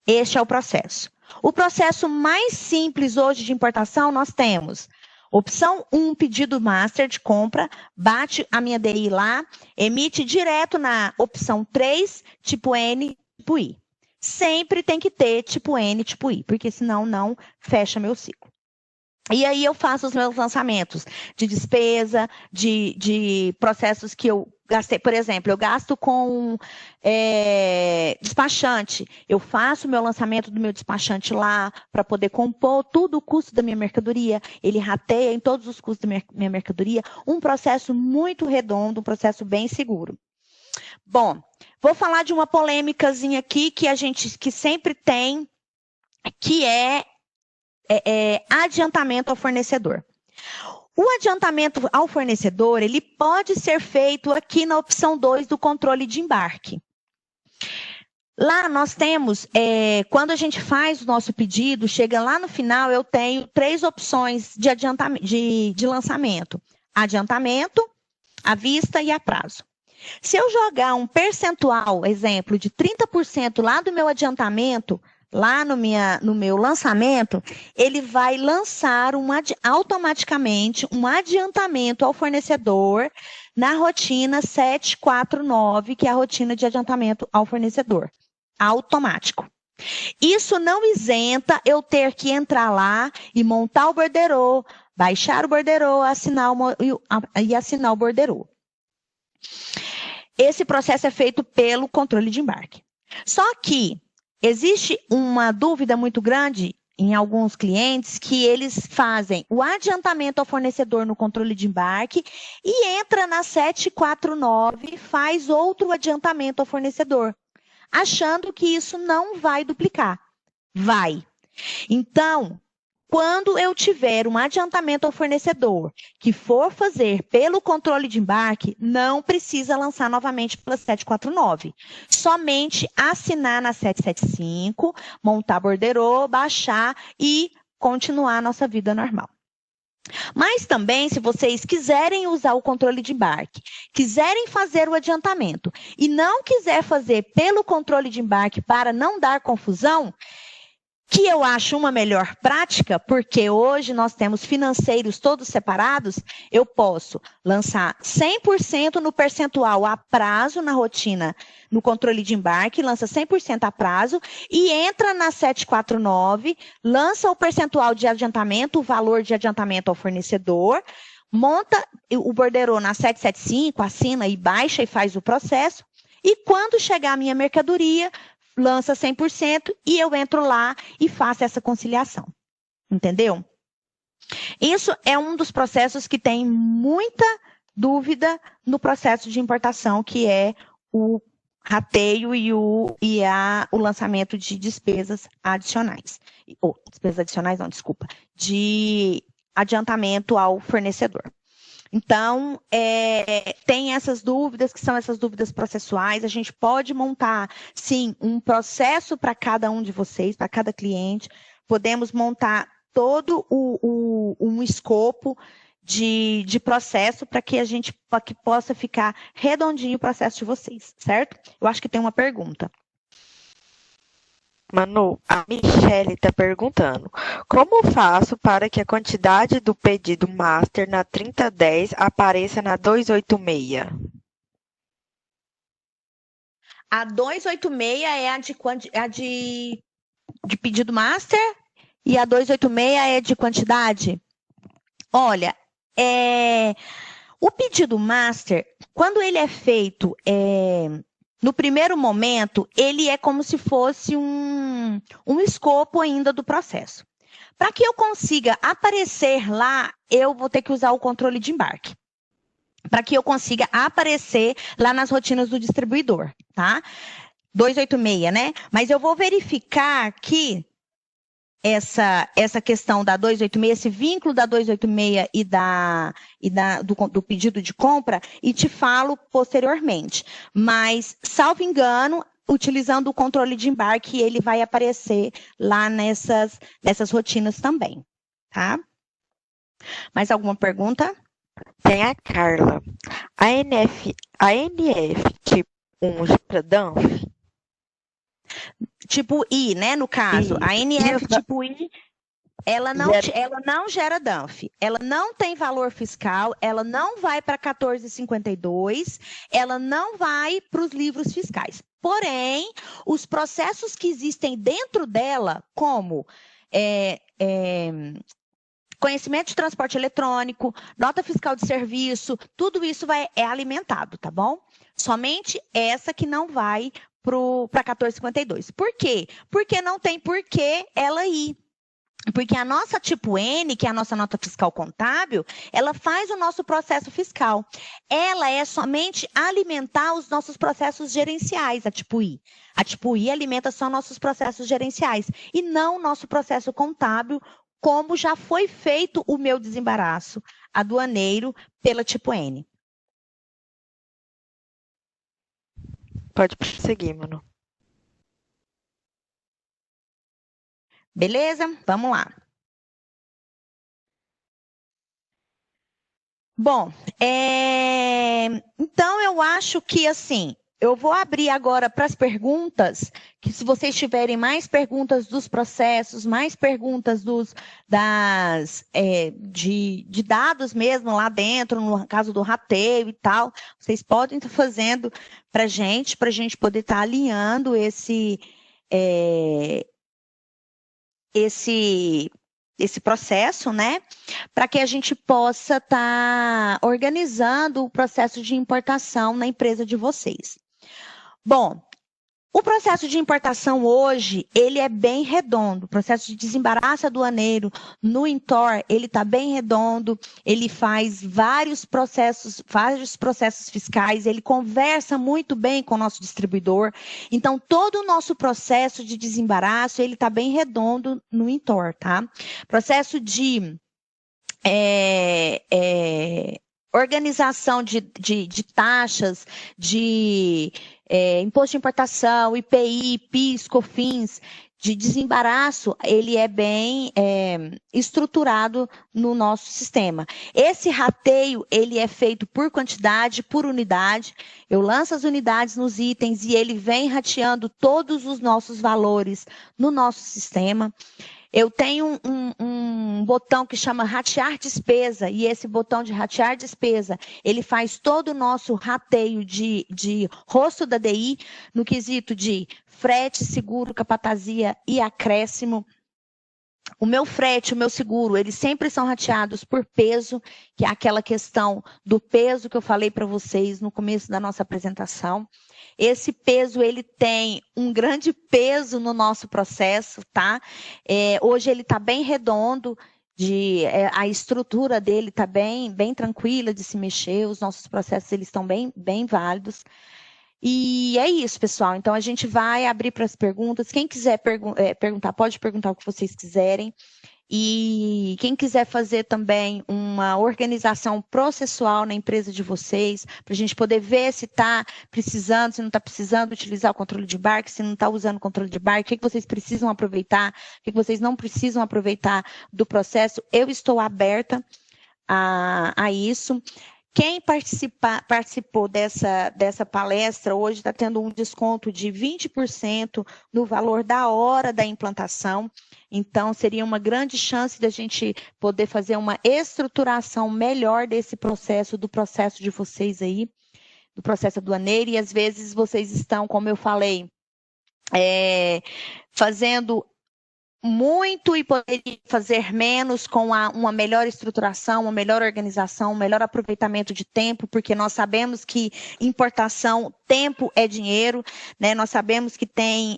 Este é o processo. O processo mais simples hoje de importação, nós temos opção 1, pedido master de compra, bate a minha DI lá, emite direto na opção 3, tipo N, tipo I. Sempre tem que ter tipo N, tipo I, porque senão não fecha meu ciclo. E aí eu faço os meus lançamentos de despesa, de processos que eu gastei. Por exemplo, eu gasto com despachante. Eu faço o meu lançamento do meu despachante lá para poder compor tudo o custo da minha mercadoria. Ele rateia em todos os custos da minha mercadoria. Um processo muito redondo, um processo bem seguro. Bom, vou falar de uma polêmicazinha aqui que sempre tem, que é adiantamento ao fornecedor. O adiantamento ao fornecedor, ele pode ser feito aqui na opção 2 do controle de embarque. Lá nós temos, quando a gente faz o nosso pedido, chega lá no final, eu tenho 3 opções de adiantamento, de lançamento. Adiantamento, à vista e a prazo. Se eu jogar um percentual, exemplo, de 30% lá do meu adiantamento, lá no meu lançamento, ele vai lançar automaticamente um adiantamento ao fornecedor na rotina 749, que é a rotina de adiantamento ao fornecedor. Automático. Isso não isenta eu ter que entrar lá e montar o borderô, baixar o borderô, assinar o borderô. Esse processo é feito pelo controle de embarque. Só que existe uma dúvida muito grande em alguns clientes que eles fazem o adiantamento ao fornecedor no controle de embarque e entra na 749 e faz outro adiantamento ao fornecedor, achando que isso não vai duplicar. Vai. Então, quando eu tiver um adiantamento ao fornecedor que for fazer pelo controle de embarque, não precisa lançar novamente pela 749. Somente assinar na 775, montar borderô, baixar e continuar a nossa vida normal. Mas também, se vocês quiserem usar o controle de embarque, quiserem fazer o adiantamento e não quiser fazer pelo controle de embarque para não dar confusão, que eu acho uma melhor prática, porque hoje nós temos financeiros todos separados, eu posso lançar 100% no percentual a prazo na rotina, no controle de embarque, lança 100% a prazo e entra na 749, lança o percentual de adiantamento, o valor de adiantamento ao fornecedor, monta o borderô na 775, assina e baixa e faz o processo, e quando chegar a minha mercadoria, lança 100% e eu entro lá e faço essa conciliação. Entendeu? Isso é um dos processos que tem muita dúvida no processo de importação, que é o rateio e o lançamento de despesas adicionais. Despesas adicionais, não, desculpa. De adiantamento ao fornecedor. Então, tem essas dúvidas, que são essas dúvidas processuais. A gente pode montar, sim, um processo para cada um de vocês, para cada cliente. Podemos montar todo um escopo de processo para que que possa ficar redondinho o processo de vocês, certo? Eu acho que tem uma pergunta. Manu, a Michele está perguntando, como faço para que a quantidade do pedido master na 3010 apareça na 286? A 286 é a de pedido master e a 286 é de quantidade? Olha, o pedido master, quando ele é feito no primeiro momento, ele é como se fosse um escopo ainda do processo. Para que eu consiga aparecer lá, eu vou ter que usar o controle de embarque. Para que eu consiga aparecer lá nas rotinas do distribuidor, tá? 286, né? Mas eu vou verificar que essa questão da 286, esse vínculo da 286 e do pedido de compra, e te falo posteriormente. Mas, salvo engano, utilizando o controle de embarque, ele vai aparecer lá nessas rotinas também, tá? Mais alguma pergunta? Tem a Carla. A NF tipo 1 para DANF? Tipo I, né, no caso. A NF tipo I, ela não gera DANF. Ela não tem valor fiscal, ela não vai para 1452, ela não vai para os livros fiscais. Porém, os processos que existem dentro dela, como conhecimento de transporte eletrônico, nota fiscal de serviço, tudo isso é alimentado, tá bom? Somente essa que não vai para 1452. Por quê? Porque não tem por que ela ir. Porque a nossa tipo N, que é a nossa nota fiscal contábil, ela faz o nosso processo fiscal. Ela é somente alimentar os nossos processos gerenciais, a tipo I. A tipo I alimenta só nossos processos gerenciais e não o nosso processo contábil, como já foi feito o meu desembaraço aduaneiro pela tipo N. Pode prosseguir, Manu. Beleza? Vamos lá. Bom, então eu acho que assim, eu vou abrir agora para as perguntas, que se vocês tiverem mais perguntas dos processos, mais perguntas de dados mesmo lá dentro, no caso do rateio e tal, vocês podem estar fazendo para a gente poder estar alinhando esse processo, né? Para que a gente possa estar organizando o processo de importação na empresa de vocês. Bom, o processo de importação hoje, ele é bem redondo. O processo de desembaraço aduaneiro no Intor, ele está bem redondo, ele faz vários processos fiscais, ele conversa muito bem com o nosso distribuidor. Então, todo o nosso processo de desembaraço, ele está bem redondo no Intor, tá? Processo de organização de taxas, de imposto de importação, IPI, PIS, COFINS, de desembaraço, ele é bem estruturado no nosso sistema. Esse rateio, ele é feito por quantidade, por unidade. Eu lanço as unidades nos itens e ele vem rateando todos os nossos valores no nosso sistema. Eu tenho um botão que chama ratear despesa, e esse botão de ratear despesa, ele faz todo o nosso rateio de rosto da DI, no quesito de frete, seguro, capatazia e acréscimo. O meu frete, o meu seguro, eles sempre são rateados por peso, que é aquela questão do peso que eu falei para vocês no começo da nossa apresentação. Esse peso, ele tem um grande peso no nosso processo, tá? Hoje ele está bem redondo, a estrutura dele está bem tranquila de se mexer, os nossos processos eles estão bem válidos. E é isso, pessoal. Então, a gente vai abrir para as perguntas. Quem quiser perguntar, pode perguntar o que vocês quiserem. E quem quiser fazer também uma organização processual na empresa de vocês, para a gente poder ver se está precisando, se não está precisando utilizar o controle de embarque, se não está usando o controle de embarque, o que vocês precisam aproveitar, o que vocês não precisam aproveitar do processo, eu estou aberta a isso. Quem participou dessa palestra hoje está tendo um desconto de 20% no valor da hora da implantação. Então, seria uma grande chance da gente poder fazer uma estruturação melhor desse processo, do processo de vocês aí, do processo aduaneiro. E às vezes vocês estão, como eu falei, fazendo muito e poderia fazer menos com uma melhor estruturação, uma melhor organização, um melhor aproveitamento de tempo, porque nós sabemos que importação, tempo é dinheiro, né? Nós sabemos que tem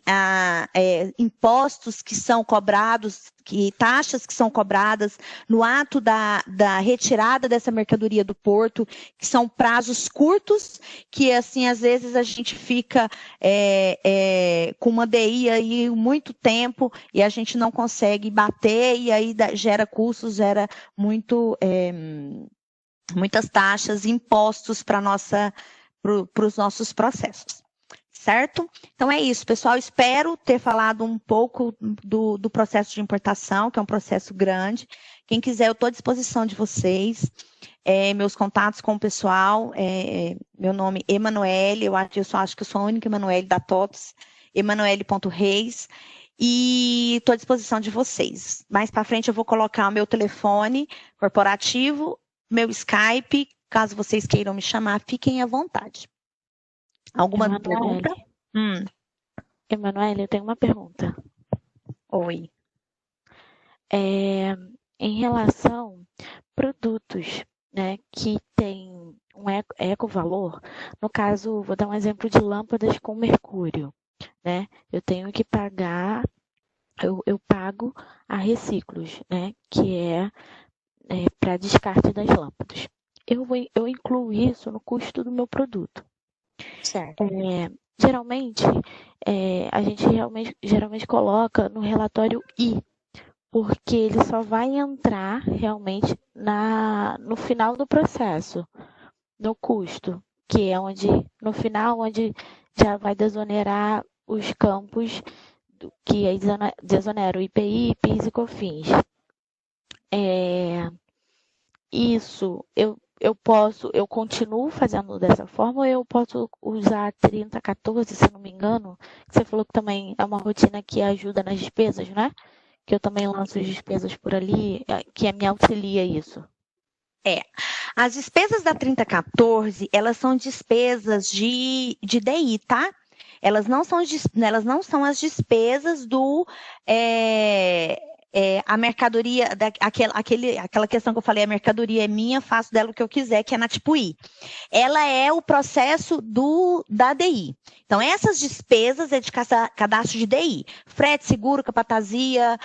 impostos que são cobrados, taxas que são cobradas no ato da retirada dessa mercadoria do porto, que são prazos curtos, que assim, às vezes a gente fica com uma DI aí muito tempo e a gente não consegue bater e aí gera custos, gera muitas taxas, impostos para os nossos processos. certo? Então é isso, pessoal. Espero ter falado um pouco do processo de importação, que é um processo grande. Quem quiser, eu estou à disposição de vocês. Meus contatos com o pessoal, meu nome é Emanuele, eu acho que eu sou a única Emanuele da TOTOS, emanuele.reis, e estou à disposição de vocês. Mais para frente eu vou colocar o meu telefone corporativo, meu Skype, caso vocês queiram me chamar, fiquem à vontade. Alguma pergunta? Emanuele, eu tenho uma pergunta. Oi. Em relação a produtos, né, que tem um ecovalor, no caso, vou dar um exemplo de lâmpadas com mercúrio, né? Eu tenho que pagar, eu pago a Reciclos, né, que é para descarte das lâmpadas. Eu incluo isso no custo do meu produto. Certo. Geralmente, a gente geralmente coloca no relatório I, porque ele só vai entrar realmente no final do processo, no custo, que é no final, onde já vai desonerar os campos que desonera o IPI, PIS e COFINS. Isso, eu continuo fazendo dessa forma ou eu posso usar 3014, se não me engano, que você falou que também é uma rotina que ajuda nas despesas, né? Que eu também lanço as despesas por ali, que me auxilia isso. As despesas da 3014, elas são despesas de DI, tá? Elas não são as despesas a mercadoria, aquela questão que eu falei, a mercadoria é minha, faço dela o que eu quiser, que é na tipo I. Ela é o processo da DI. Então, essas despesas é de cadastro de DI. Frete, seguro, capatazia,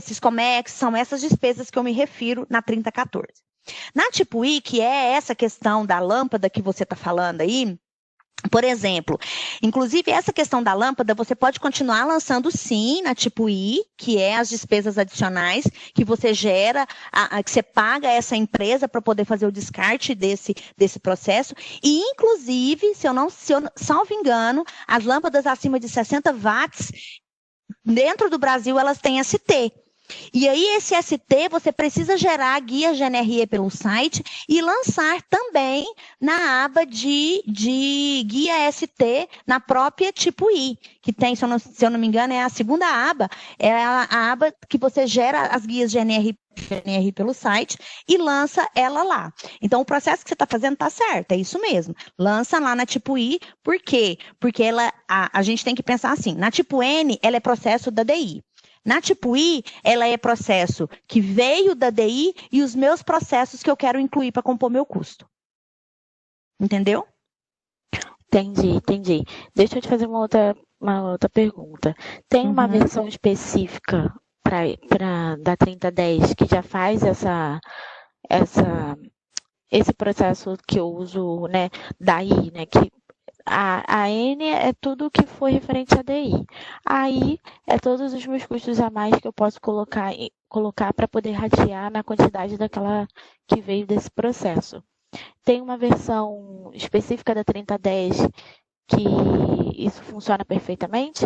Siscomex, são essas despesas que eu me refiro na 3014. Na tipo I, que é essa questão da lâmpada que você está falando aí, por exemplo, inclusive essa questão da lâmpada, você pode continuar lançando sim na tipo I, que é as despesas adicionais que você gera, que você paga a essa empresa para poder fazer o descarte desse processo. E, inclusive, se eu salvo engano, as lâmpadas acima de 60 watts, dentro do Brasil, elas têm ST. E aí, esse ST, você precisa gerar a guia GNRE pelo site e lançar também na aba de guia ST na própria tipo I, que tem, se eu não me engano, é a segunda aba, é a aba que você gera as guias GNRE pelo site e lança ela lá. Então, o processo que você está fazendo está certo, é isso mesmo. Lança lá na tipo I, por quê? Porque a gente tem que pensar assim, na tipo N, ela é processo da DI. Na tipo I, ela é processo que veio da DI e os meus processos que eu quero incluir para compor meu custo. Entendeu? Entendi. Deixa eu te fazer uma outra pergunta. Tem uma versão específica da 3010 que já faz esse processo que eu uso, né, da I, né, que a N é tudo que foi referente a DI. Aí é todos os meus custos a mais que eu posso colocar para poder ratear na quantidade daquela que veio desse processo. Tem uma versão específica da 3010 que isso funciona perfeitamente?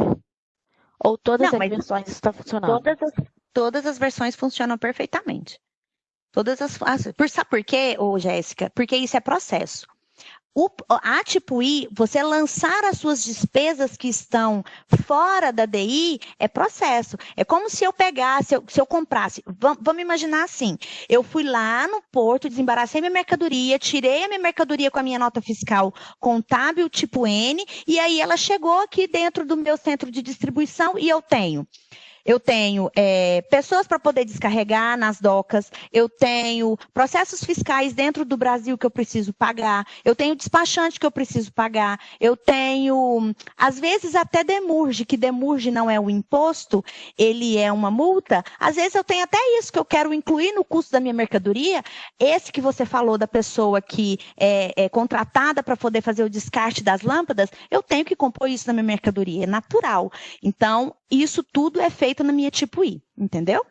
Ou todas as versões isso está funcionando? Todas as versões funcionam perfeitamente. Sabe por quê, Jéssica? Porque isso é processo. A tipo I, você lançar as suas despesas que estão fora da DI é processo. É como se eu pegasse, se eu comprasse, vamos imaginar assim, eu fui lá no porto, desembaracei minha mercadoria, tirei a minha mercadoria com a minha nota fiscal contábil tipo N, e aí ela chegou aqui dentro do meu centro de distribuição e eu tenho pessoas para poder descarregar nas docas, eu tenho processos fiscais dentro do Brasil que eu preciso pagar, eu tenho despachante que eu preciso pagar, eu tenho, às vezes, até demurge, que demurge não é um imposto, ele é uma multa, às vezes eu tenho até isso que eu quero incluir no custo da minha mercadoria, esse que você falou da pessoa que é contratada para poder fazer o descarte das lâmpadas, eu tenho que compor isso na minha mercadoria, é natural. Então, isso tudo é feito na minha tipo I, entendeu?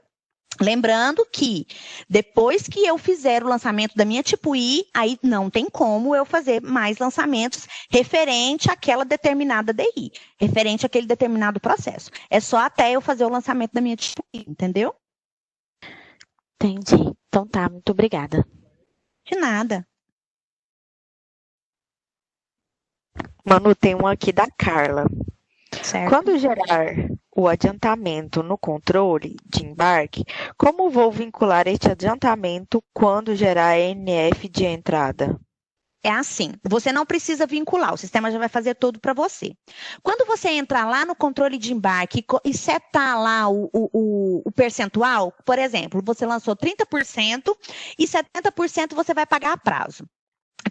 Lembrando que depois que eu fizer o lançamento da minha tipo I, aí não tem como eu fazer mais lançamentos referente àquela determinada DI, referente àquele determinado processo. É só até eu fazer o lançamento da minha tipo I, entendeu? Entendi. Então tá, muito obrigada. De nada. Manu, tem um aqui da Carla. Certo. Quando gerar o adiantamento no controle de embarque, como vou vincular este adiantamento quando gerar NF de entrada? É assim, você não precisa vincular, o sistema já vai fazer tudo para você. Quando você entrar lá no controle de embarque e setar lá o percentual, por exemplo, você lançou 30% e 70% você vai pagar a prazo.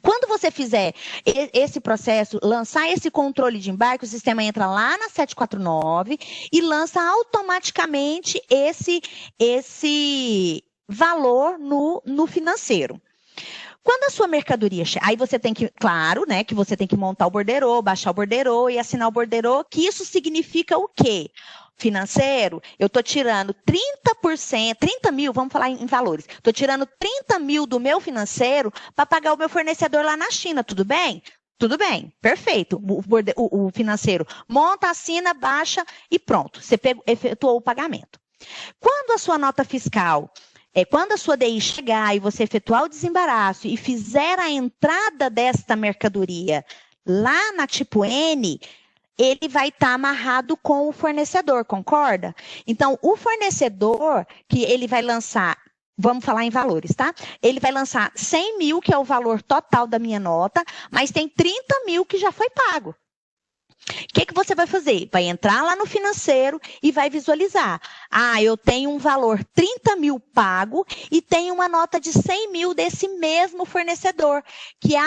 Quando você fizer esse processo, lançar esse controle de embarque, o sistema entra lá na 749 e lança automaticamente esse valor no financeiro. Quando a sua mercadoria chega, aí você tem que, claro, né, que você tem que montar o borderô, baixar o borderô e assinar o borderô, que isso significa o quê? Financeiro, eu estou tirando 30%, 30 mil, vamos falar em valores, estou tirando 30 mil do meu financeiro para pagar o meu fornecedor lá na China, tudo bem? Tudo bem, perfeito. O financeiro monta, assina, baixa e pronto, você efetuou o pagamento. Quando a sua nota fiscal quando a sua DI chegar e você efetuar o desembaraço e fizer a entrada desta mercadoria lá na tipo N, ele vai estar amarrado com o fornecedor, concorda? Então, o fornecedor que ele vai lançar, vamos falar em valores, tá? Ele vai lançar 100 mil, que é o valor total da minha nota, mas tem 30 mil que já foi pago. O que você vai fazer? Vai entrar lá no financeiro e vai visualizar. Ah, eu tenho um valor 30 mil pago e tenho uma nota de 100 mil desse mesmo fornecedor, que é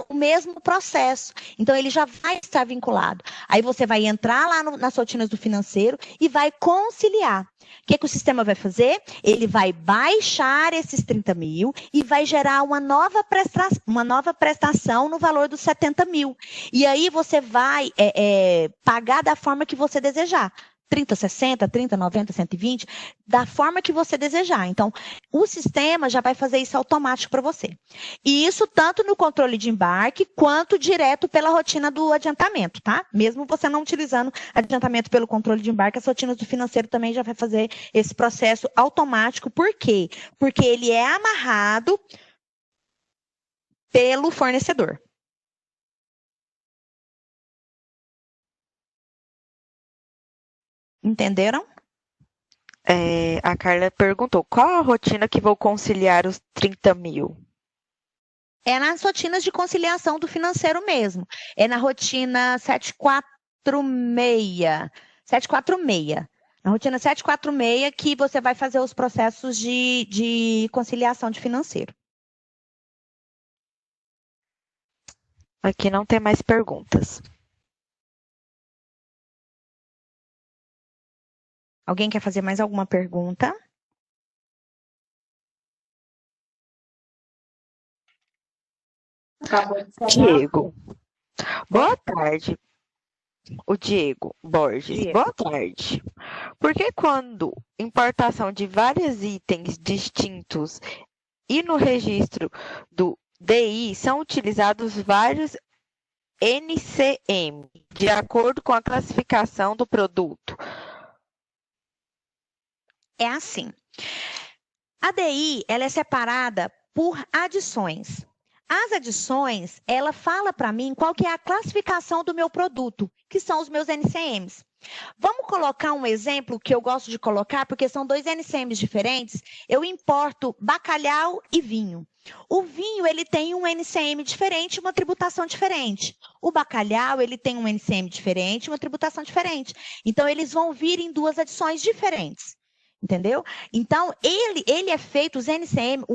o mesmo processo. Então, ele já vai estar vinculado. Aí você vai entrar lá nas rotinas do financeiro e vai conciliar. O que o sistema vai fazer? Ele vai baixar esses 30 mil e vai gerar uma nova prestação no valor dos 70 mil. E aí você vai pagar da forma que você desejar. 30, 60, 30, 90, 120, da forma que você desejar. Então, o sistema já vai fazer isso automático para você. E isso tanto no controle de embarque, quanto direto pela rotina do adiantamento, tá? Mesmo você não utilizando adiantamento pelo controle de embarque, as rotinas do financeiro também já vai fazer esse processo automático. Por quê? Porque ele é amarrado pelo fornecedor. Entenderam? A Carla perguntou, qual a rotina que vou conciliar os 30 mil? É nas rotinas de conciliação do financeiro mesmo. É na rotina 746. 746. Na rotina 746 que você vai fazer os processos de conciliação de financeiro. Aqui não tem mais perguntas. Alguém quer fazer mais alguma pergunta? Diego. Boa tarde. O Diego Borges. Boa tarde. Por que quando importação de vários itens distintos e no registro do DI são utilizados vários NCM, de acordo com a classificação do produto? É assim. A DI, ela é separada por adições. As adições, ela fala para mim qual que é a classificação do meu produto, que são os meus NCMs. Vamos colocar um exemplo que eu gosto de colocar, porque são dois NCMs diferentes. Eu importo bacalhau e vinho. O vinho, ele tem um NCM diferente, uma tributação diferente. O bacalhau, ele tem um NCM diferente, uma tributação diferente. Então, eles vão vir em duas adições diferentes. Entendeu? Então, ele é feito, o NCM,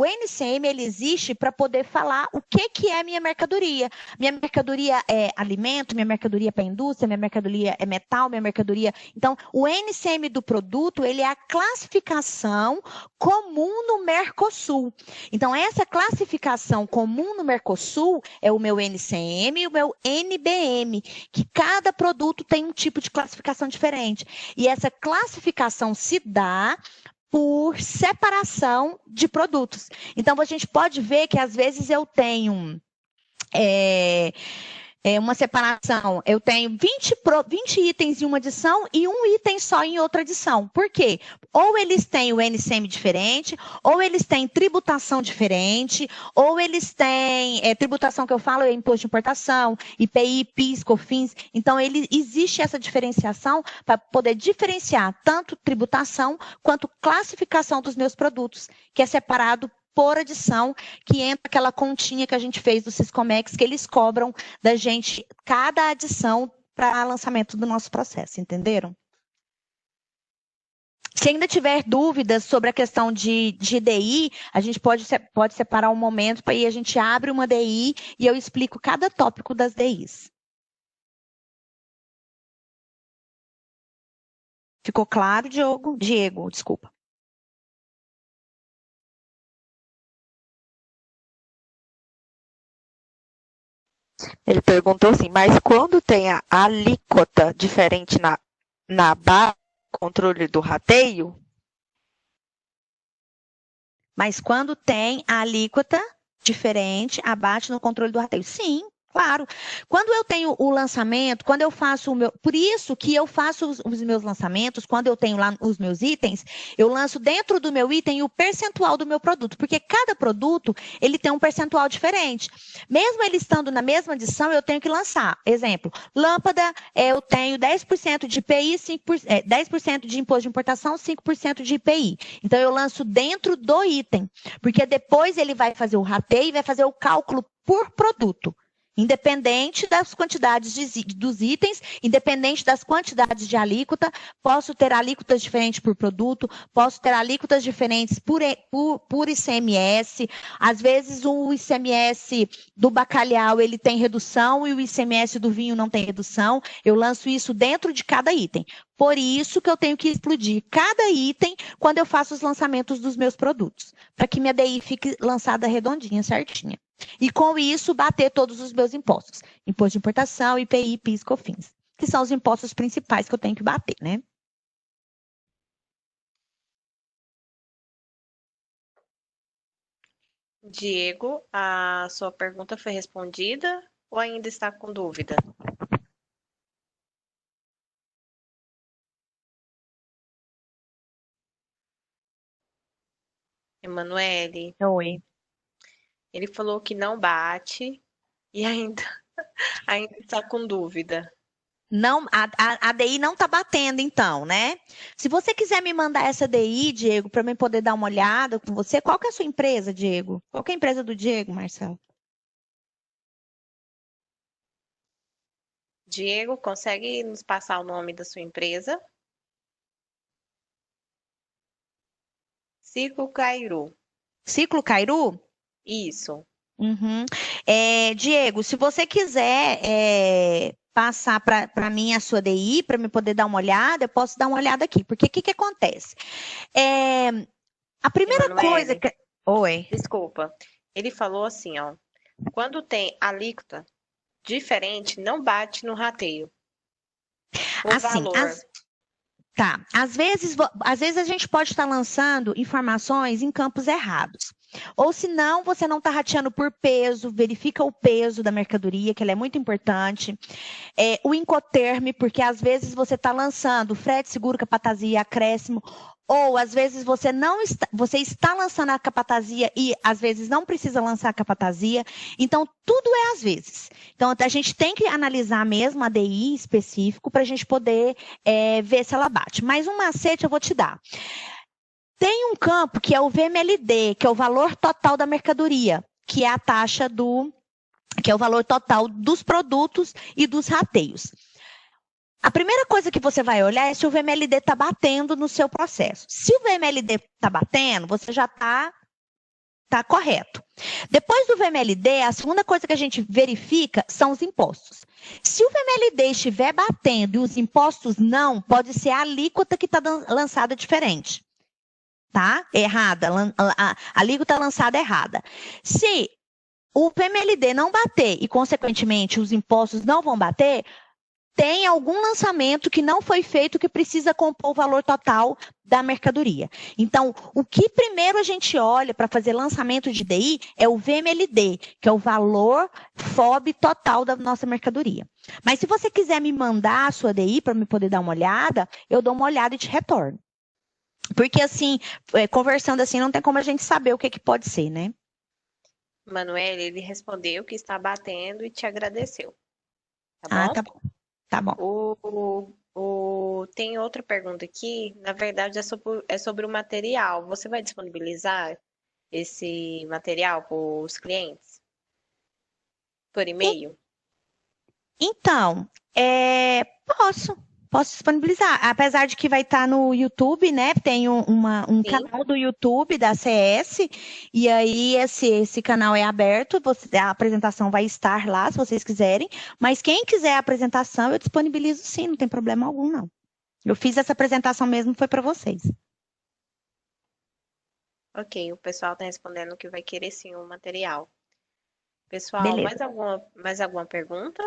ele existe para poder falar o que é minha mercadoria. Minha mercadoria é alimento, minha mercadoria é para indústria, minha mercadoria é metal, minha mercadoria... Então, o NCM do produto, ele é a classificação comum no Mercosul. Então, essa classificação comum no Mercosul é o meu NCM e o meu NBM, que cada produto tem um tipo de classificação diferente. E essa classificação se dá por separação de produtos. Então, a gente pode ver que, às vezes, eu tenho uma separação, eu tenho 20 itens em uma adição e um item só em outra adição. Por quê? Ou eles têm o NCM diferente, ou eles têm tributação diferente, ou eles têm, tributação que eu falo é imposto de importação, IPI, PIS, COFINS. Então, existe essa diferenciação para poder diferenciar tanto tributação quanto classificação dos meus produtos, que é separado por adição, que entra aquela continha que a gente fez do Siscomex, que eles cobram da gente cada adição para lançamento do nosso processo, entenderam? Se ainda tiver dúvidas sobre a questão de DI, a gente pode separar um momento para aí a gente abre uma DI e eu explico cada tópico das DIs. Ficou claro, Diego, desculpa. Ele perguntou assim, mas quando tem a alíquota diferente na base do controle do rateio? Mas quando tem a alíquota diferente, abate no controle do rateio? Sim, claro. Quando eu tenho o lançamento, quando eu faço o meu... Por isso que eu faço os meus lançamentos, quando eu tenho lá os meus itens, eu lanço dentro do meu item o percentual do meu produto, porque cada produto, ele tem um percentual diferente. Mesmo ele estando na mesma adição, eu tenho que lançar. Exemplo, lâmpada, eu tenho 10% de IPI, 10% de imposto de importação, 5% de IPI. Então, eu lanço dentro do item, porque depois ele vai fazer o rateio e vai fazer o cálculo por produto. Independente das quantidades dos itens, independente das quantidades de alíquota, posso ter alíquotas diferentes por produto, posso ter alíquotas diferentes por ICMS. Às vezes, o ICMS do bacalhau ele tem redução e o ICMS do vinho não tem redução. Eu lanço isso dentro de cada item. Por isso que eu tenho que explodir cada item quando eu faço os lançamentos dos meus produtos, para que minha DI fique lançada redondinha, certinha. E com isso, bater todos os meus impostos. Imposto de importação, IPI, PIS, COFINS. Que são os impostos principais que eu tenho que bater, né? Diego, a sua pergunta foi respondida ou ainda está com dúvida? Emanuele, Oi. ele falou que não bate e ainda está com dúvida. Não, a DI não está batendo, então, né? Se você quiser me mandar essa DI, Diego, para eu poder dar uma olhada com você, qual que é a sua empresa, Diego? Qual que é a empresa do Diego, Marcelo? Diego, consegue nos passar o nome da sua empresa? Ciclo Cairu. Ciclo Cairu? Isso. Uhum. Diego, se você quiser passar para mim a sua DI, para me poder dar uma olhada, eu posso dar uma olhada aqui. Porque o que acontece? A primeira Emanuele, coisa que... Oi. Desculpa. Ele falou assim, ó. Quando tem alíquota diferente, não bate no rateio. O Assim, valor. Tá. Às vezes a gente pode estar lançando informações em campos errados. Ou se não, você não está rateando por peso, verifica o peso da mercadoria, que ela é muito importante. O Incoterm, porque às vezes você está lançando frete, seguro, capatazia, acréscimo, ou às vezes você está lançando a capatazia e às vezes não precisa lançar a capatazia. Então, tudo é às vezes. Então, a gente tem que analisar mesmo a DI específico para a gente poder ver se ela bate. Mas um macete eu vou te dar. Tem um campo que é o VMLD, que é o valor total da mercadoria, que é a taxa que é o valor total dos produtos e dos rateios. A primeira coisa que você vai olhar é se o VMLD está batendo no seu processo. Se o VMLD está batendo, você já está correto. Depois do VMLD, a segunda coisa que a gente verifica são os impostos. Se o VMLD estiver batendo e os impostos não, pode ser a alíquota que está lançada diferente. Tá? Errada. A alíquota lançada errada. Se o VMLD não bater e, consequentemente, os impostos não vão bater, tem algum lançamento que não foi feito que precisa compor o valor total da mercadoria. Então, o que primeiro a gente olha para fazer lançamento de DI é o VMLD, que é o valor FOB total da nossa mercadoria. Mas se você quiser me mandar a sua DI para me poder dar uma olhada, eu dou uma olhada e te retorno. Porque assim, conversando assim, não tem como a gente saber o que pode ser, né? Manuel, ele respondeu que está batendo e te agradeceu. Tá bom? Tá bom. Tá bom. Tem outra pergunta aqui, na verdade é sobre o material. Você vai disponibilizar esse material para os clientes? Por e-mail? Então, posso disponibilizar. Apesar de que vai estar no YouTube, né? Tem um canal do YouTube da CS, e aí esse canal é aberto, a apresentação vai estar lá, se vocês quiserem. Mas quem quiser a apresentação, eu disponibilizo sim, não tem problema algum, não. Eu fiz essa apresentação mesmo, foi para vocês. Ok, o pessoal está respondendo que vai querer sim o material. Pessoal, Beleza. mais alguma pergunta?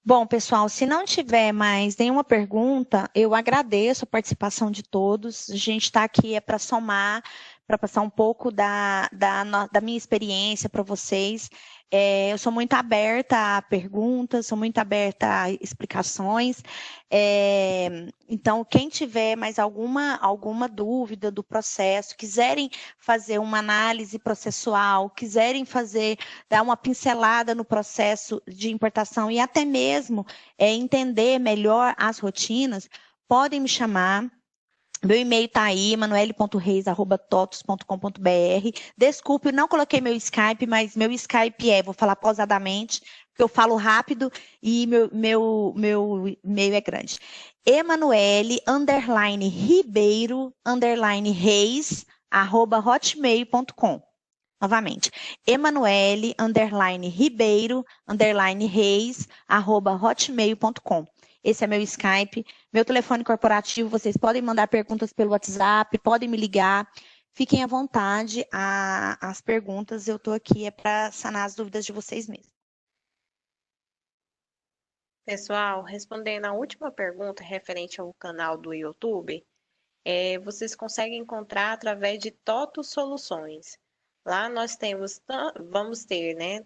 Bom, pessoal, se não tiver mais nenhuma pergunta, eu agradeço a participação de todos. A gente está aqui para somar, para passar um pouco da minha experiência para vocês. Eu sou muito aberta a perguntas, sou muito aberta a explicações. Então, quem tiver mais alguma dúvida do processo, quiserem fazer uma análise processual, quiserem dar uma pincelada no processo de importação e até mesmo entender melhor as rotinas, podem me chamar. Meu e-mail está aí, manuele.reis@totos.com.br. Desculpe, eu não coloquei meu Skype, mas meu Skype vou falar pausadamente, porque eu falo rápido e meu e-mail é grande. Emanuele_Ribeiro_Reis@hotmail.com. Novamente, Emanuele_Ribeiro_Reis@hotmail.com. Esse é meu Skype, meu telefone corporativo. Vocês podem mandar perguntas pelo WhatsApp, podem me ligar. Fiquem à vontade, as perguntas. Eu estou aqui para sanar as dúvidas de vocês mesmos. Pessoal, respondendo a última pergunta referente ao canal do YouTube, vocês conseguem encontrar através de Toto Soluções. Lá nós vamos ter, né,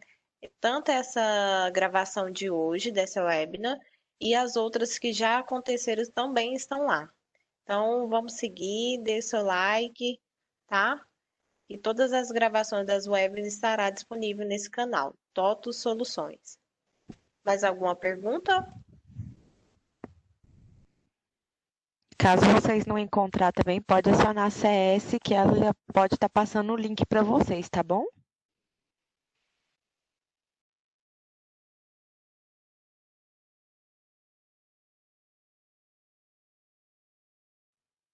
tanto essa gravação de hoje, dessa webinar, e as outras que já aconteceram também estão lá. Então, vamos seguir, dê seu like, tá? E todas as gravações das webinars estará disponível nesse canal, Toto Soluções. Mais alguma pergunta? Caso vocês não encontrar também, pode acionar a CS, que ela já pode estar passando o link para vocês, tá bom?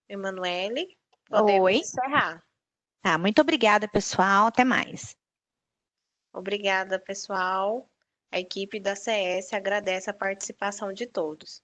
Emanuele, podemos Oi. encerrar. Muito obrigada, pessoal. Até mais. Obrigada, pessoal. A equipe da CS agradece a participação de todos.